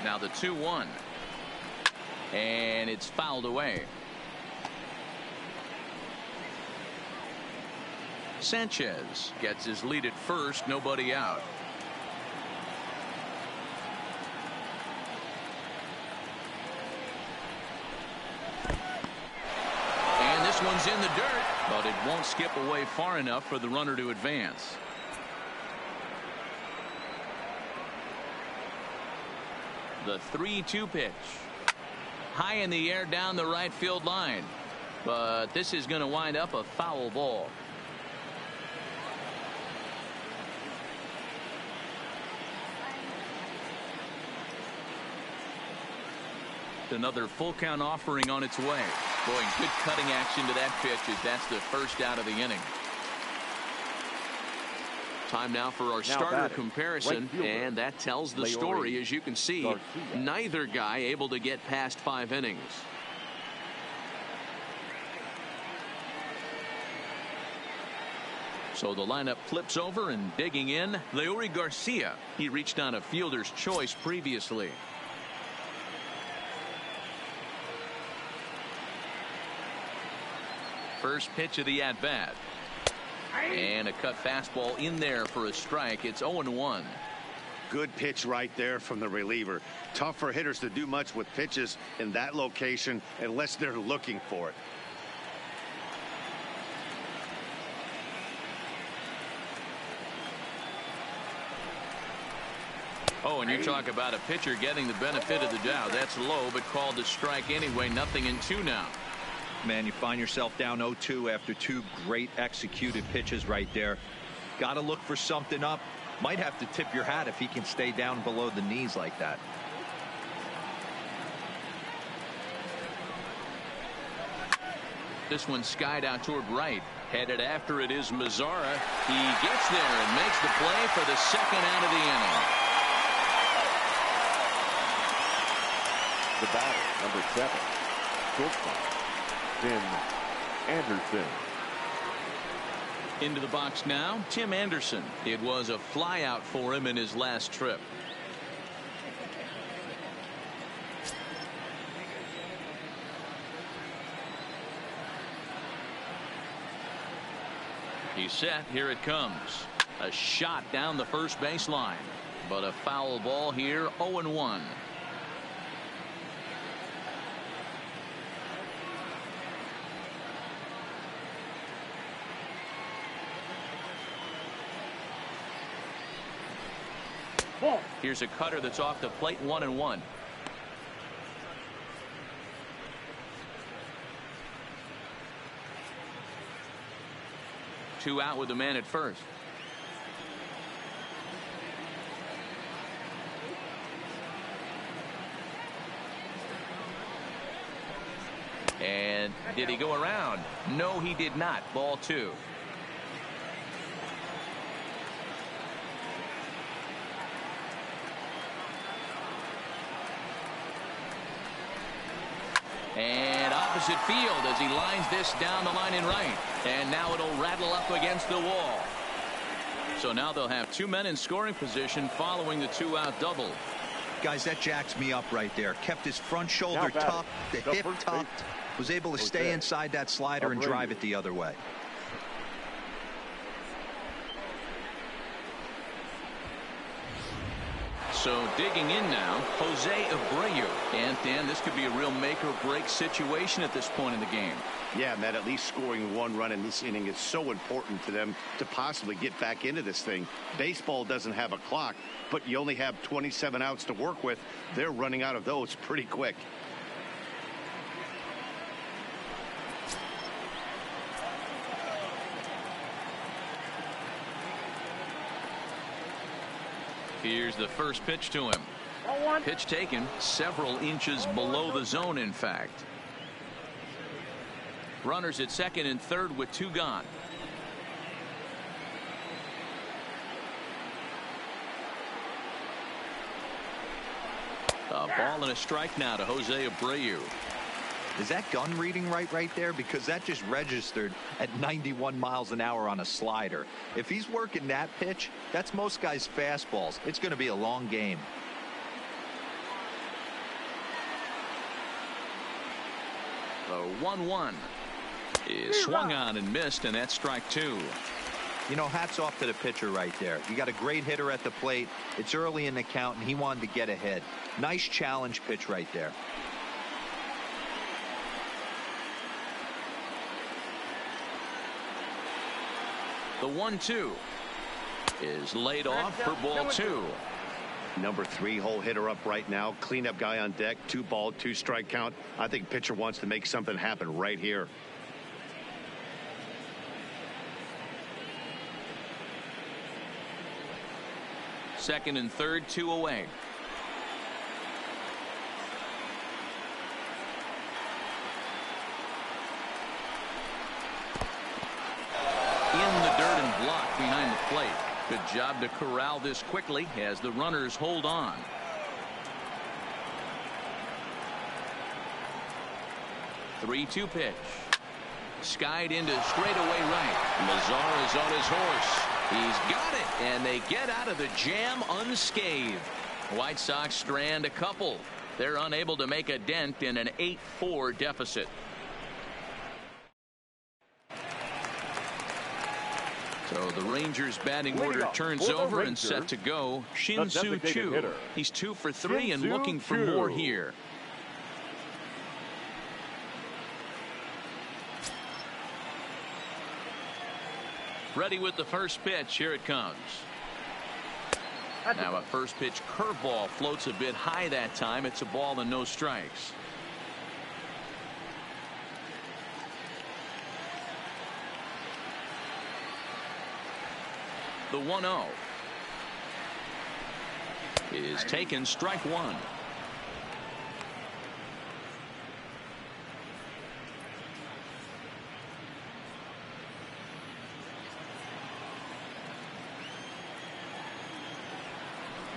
Now the 2-1. And it's fouled away. Sanchez gets his lead at first. Nobody out. And this one's in the dirt, but it won't skip away far enough for the runner to advance. The 3-2 pitch. High in the air down the right field line. But this is going to wind up a foul ball. Another full count offering on its way. Boy, good cutting action to that pitch as that's the first out of the inning. Time now for our starter comparison, and that tells the story. As you can see, neither guy able to get past 5 innings. So the lineup flips over, and digging in, Leury Garcia. He reached on a fielder's choice previously. First pitch of the at-bat. And a cut fastball in there for a strike. It's 0-1.
Good pitch right there from the reliever. Tough for hitters to do much with pitches in that location unless they're looking for it.
Oh, and you talk about a pitcher getting the benefit of the doubt. That's low, but called a strike anyway. 0-2 now.
Man, you find yourself down 0-2 after two great executed pitches right there. Got to look for something up. Might have to tip your hat if he can stay down below the knees like that.
This one skied out toward right. Headed after it is Mazzara. He gets there and makes the play for the second out of the inning.
The batter, number 7, shortstop, Tim Anderson.
Into the box now, Tim Anderson. It was a flyout for him in his last trip. He's set. Here it comes. A shot down the first baseline, but a foul ball here. 0-1. Here's a cutter that's off the plate. 1-1. Two out with the man at first. And did he go around? No, he did not. Ball 2. And opposite field as he lines this down the line in right. And now it'll rattle up against the wall. So now they'll have 2 men in scoring position following the 2-out double.
Guys, that jacks me up right there. Kept his front shoulder tucked, the hip tucked, was able to stay inside that slider and drive it the other way.
So digging in now, Jose Abreu. And Dan, this could be a real make or break situation at this point in the game.
Yeah, Matt, at least scoring 1 run in this inning is so important to them to possibly get back into this thing. Baseball doesn't have a clock, but you only have 27 outs to work with. They're running out of those pretty quick.
Here's the first pitch to him. Pitch taken several inches below the zone, in fact. Runners at second and third with 2 gone. A ball and a strike now to Jose Abreu.
Is that gun reading right there? Because that just registered at 91 miles an hour on a slider. If he's working that pitch, that's most guys' fastballs. It's going to be a long game.
The 1-1 is swung on and missed, and that's strike 2.
You know, hats off to the pitcher right there. You got a great hitter at the plate. It's early in the count, and he wanted to get ahead. Nice challenge pitch right there.
The 1-2 is laid off for ball 2.
Number 3 hole hitter up right now. Cleanup guy on deck. 2 ball, 2 strike count. I think pitcher wants to make something happen right here.
Second and third, 2 away. In the dirt and blocked behind the plate. Good job to corral this quickly as the runners hold on. Three-two pitch. Skied into straightaway right. Mazzara's on his horse. He's got it, and they get out of the jam unscathed. White Sox strand a couple. They're unable to make a dent in an 8-4 deficit. So the Rangers batting order turns over and set to go. Shin-Soo Choo. He's 2 for 3 and looking for more here. Ready with the first pitch. Here it comes. Now a first pitch curveball floats a bit high that time. It's a ball and no strikes. The 1-0 is taken, strike one.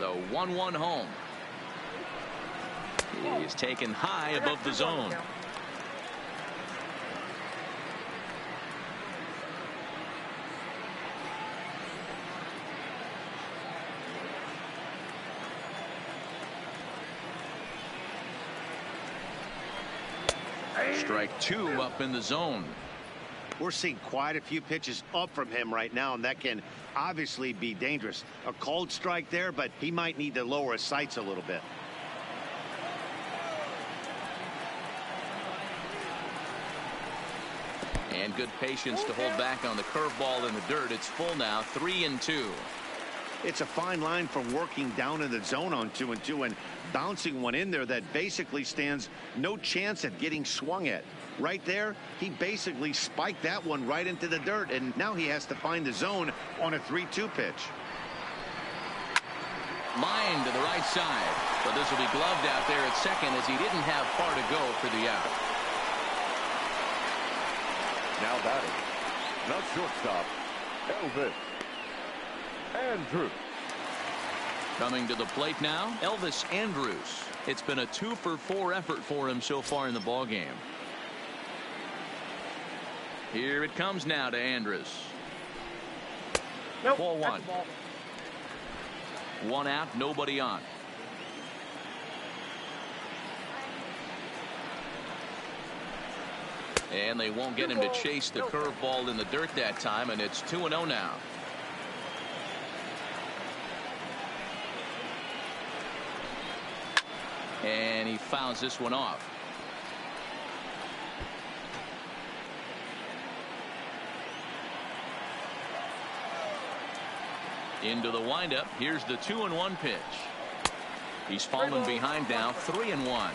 The 1-1 home is taken high above the zone. Strike 2 up in the zone.
We're seeing quite a few pitches up from him right now, and that can obviously be dangerous. A cold strike there, but he might need to lower his sights a little bit.
And good patience to hold back on the curveball in the dirt. It's full now, 3-2.
It's a fine line from working down in the zone on 2-2 and bouncing one in there that basically stands no chance at getting swung at. Right there, he basically spiked that one right into the dirt, and now he has to find the zone on a 3-2 pitch.
Line to the right side, but this will be gloved out there at second as he didn't have far to go for the out.
Now batting, the shortstop, Elvis Andrus.
Coming to the plate now, Elvis Andrus. It's been a 2 for 4 effort for him so far in the ball game. Here it comes now to Andrus.
Nope,
Ball one.
that's the ball.
1 out, nobody on. And they won't get him to chase the curveball in the dirt that time, and it's 2-0 now. And he fouls this one off. Into the windup. Here's the 2-1 pitch. He's fallen behind now, 3-1.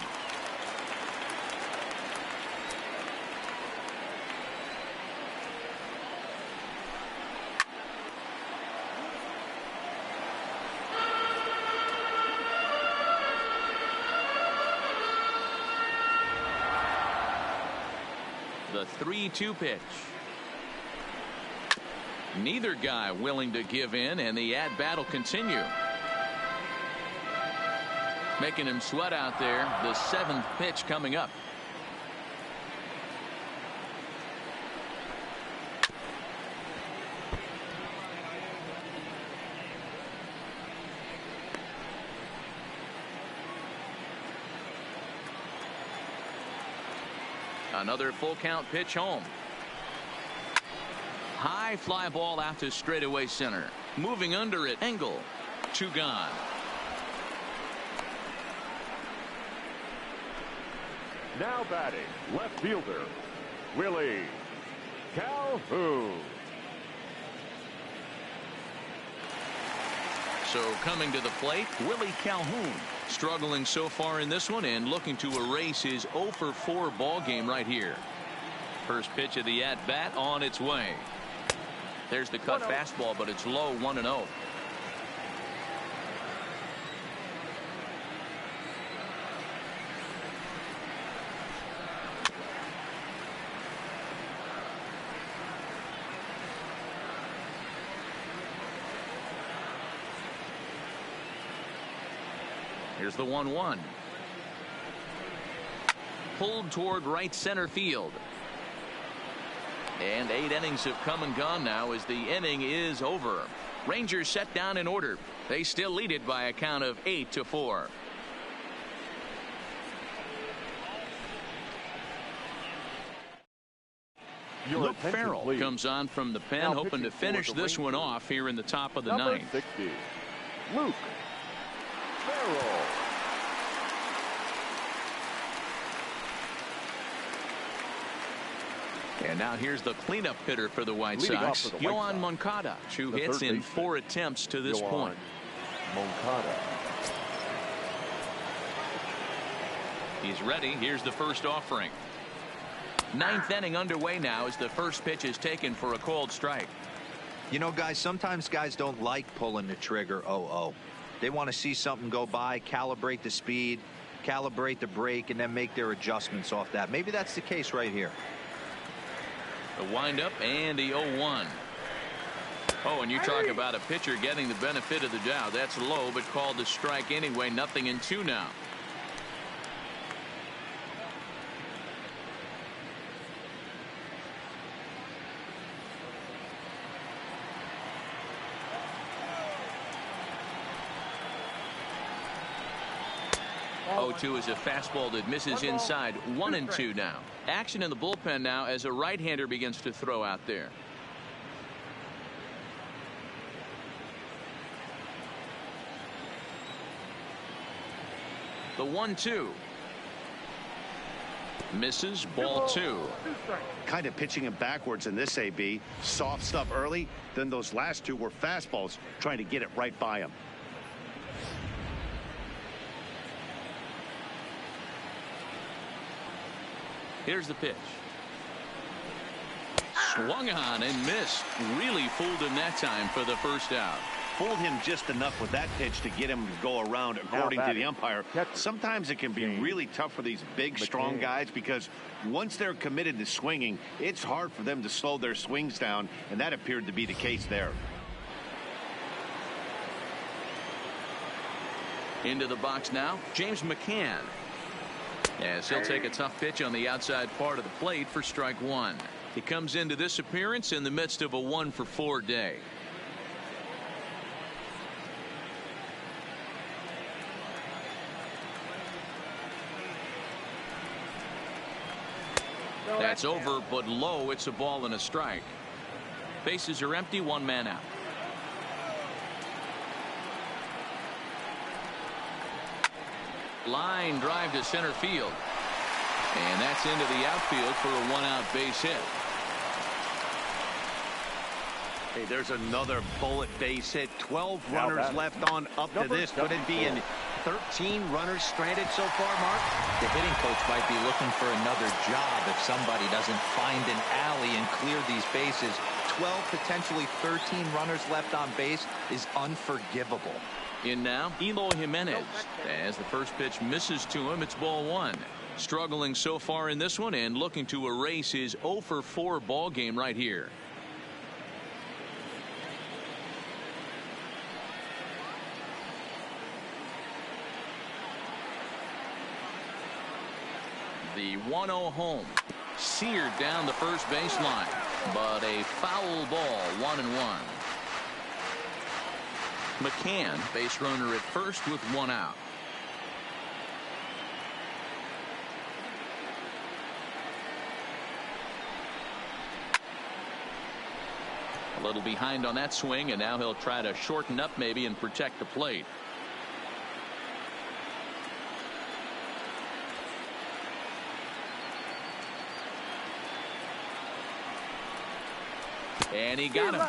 The 3-2 pitch. Neither guy willing to give in, and the at-bat will continue. Making him sweat out there. The 7th pitch coming up. Another full count pitch home. High fly ball out to straightaway center. Moving under it, Engel. 2 gone.
Now batting, left fielder, Willie Calhoun.
So coming to the plate, Willie Calhoun. Struggling so far in this one and looking to erase his 0 for 4 ball game right here. First pitch of the at-bat on its way. There's the cut fastball, but it's low, 1-0. Here's the 1-1. Pulled toward right center field. And 8 innings have come and gone now as the inning is over. Rangers set down in order. They still lead it by a count of 8-4.
Your
Luke
attention,
Farrell
please.
comes on from the pen,
Now
hoping to
pitching for
finish
the
this one
Rangers.
off here in the top of the
Number
ninth.
60, Luke Farrell.
And now here's the cleanup hitter for the White
Leading off
Sox,
for the White
Yoan
Sox,
Moncada, 2
the
hits
third
in
baseman,
4 attempts to this
Yoan
point.
Moncada.
He's ready. Here's the first offering. Ninth inning underway now as the first pitch is taken for a called strike.
You know, guys, sometimes guys don't like pulling the trigger 0-0. They want to see something go by, calibrate the speed, calibrate the brake, and then make their adjustments off that. Maybe that's the case right here.
The windup and the 0-1. Oh, and you talk about a pitcher getting the benefit of the doubt. That's low, but called a strike anyway. Nothing in 2 now. Oh, 2 is a fastball that misses inside. 1-2 now. Action in the bullpen now as a right-hander begins to throw out there. The 1-2. Misses. Ball 2.
Kind of pitching him backwards in this AB. Soft stuff early. Then those last 2 were fastballs trying to get it right by him.
Here's the pitch. Swung on and missed. Really fooled him that time for the first out.
Fooled him just enough with that pitch to get him to go around according to the umpire. Sometimes it can be really tough for these big, strong guys because once they're committed to swinging, it's hard for them to slow their swings down, and that appeared to be the case there.
Into the box now, James McCann. As he'll take a tough pitch on the outside part of the plate for strike 1. He comes into this appearance in the midst of a 1-for-4 day. That's over, but low. It's a ball and a strike. Bases are empty, 1 man out. Line drive to center field. And that's into the outfield for a 1-out base hit.
Hey, there's another bullet base hit. 12 runners left on up to this. Could it be in 13 runners stranded so far, Mark?
The hitting coach might be looking for another job if somebody doesn't find an alley and clear these bases. 12, potentially 13 runners left on base is unforgivable.
In now, Eloy Jimenez. As the first pitch misses to him, it's ball 1. Struggling so far in this one and looking to erase his 0-for-4 ball game right here. The 1-0 home. Seared down the first baseline, but a foul ball, 1-1. McCann, base runner at first with 1 out. A little behind on that swing, and now he'll try to shorten up maybe and protect the plate. And he got him.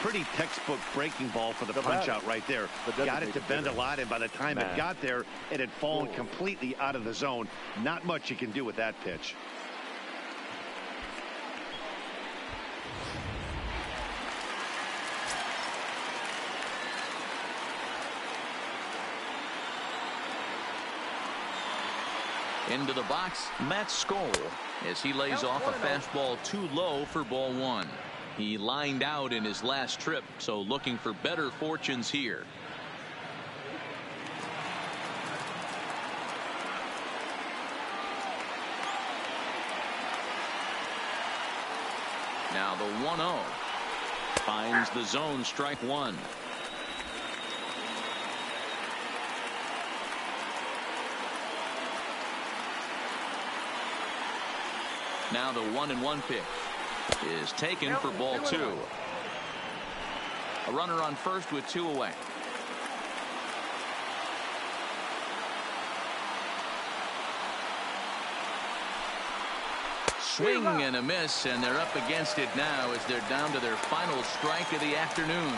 Pretty textbook breaking ball for the punch out right there. Got it to bend a lot, and by the time it got there, it had fallen completely out of the zone. Not much you can do with that pitch.
Into the box, Matt Skoll, as he lays off a fastball too low for ball 1. He lined out in his last trip, so looking for better fortunes here. Now the 1-0 finds the zone, strike 1. Now the 1-1 pitch is taken for ball 2. A runner on first with 2 away. Swing and a miss, and they're up against it now as they're down to their final strike of the afternoon.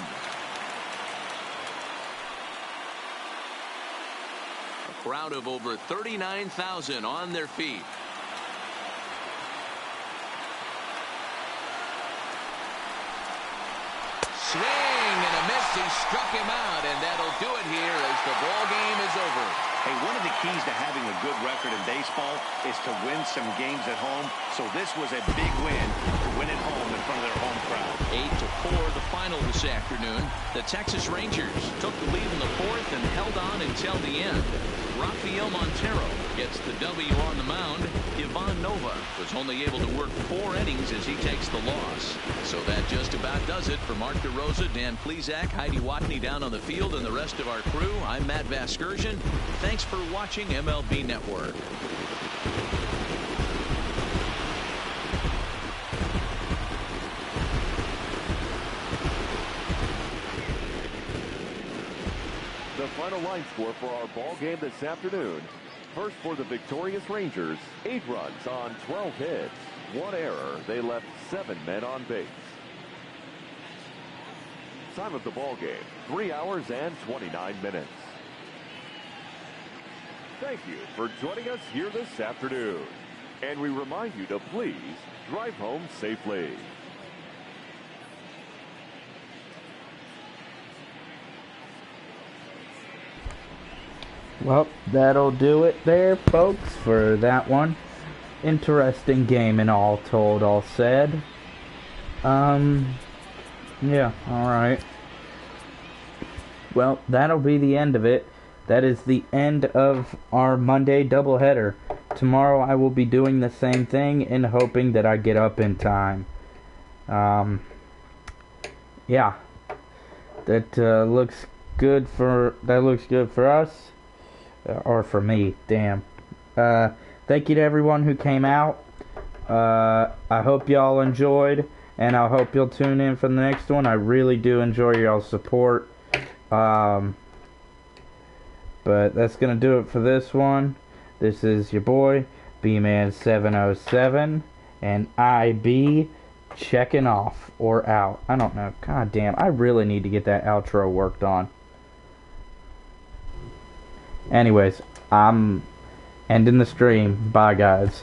A crowd of over 39,000 on their feet. Swing and a miss. He struck him out, and that'll do it here as the ball game is over.
Hey, one of the keys to having a good record in baseball is to win some games at home. So this was a big win to win at home in front of their home crowd.
8-4 the final this afternoon. The Texas Rangers took the lead in the 4th and held on until the end. Rafael Montero gets the W on the mound. Ivan Nova was only able to work 4 innings as he takes the loss. So that just about does it. For Mark DeRosa, Dan Plesac, Heidi Watney down on the field, and the rest of our crew, I'm Matt Vasgersian. Thanks for watching MLB Network.
The final line score for our ball game this afternoon. First for the victorious Rangers, 8 runs on 12 hits. 1 error. They left 7 men on base. Time of the ball game, 3 hours and 29 minutes. Thank you for joining us here this afternoon. And we remind you to please drive home safely.
Well, that'll do it there, folks, for that one. Interesting game in all told, all said. Yeah, alright. Well, that'll be the end of it. That is the end of our Monday doubleheader. Tomorrow I will be doing the same thing and hoping that I get up in time. Yeah. That looks good for us. Or for me, damn. Thank you to everyone who came out. I hope y'all enjoyed, and I hope you'll tune in for the next one. I really do enjoy y'all's support. But that's gonna do it for this one. This is your boy, B-Man707, and I be checking off or out. I don't know. God damn, I really need to get that outro worked on. Anyways, I'm ending the stream. Bye, guys.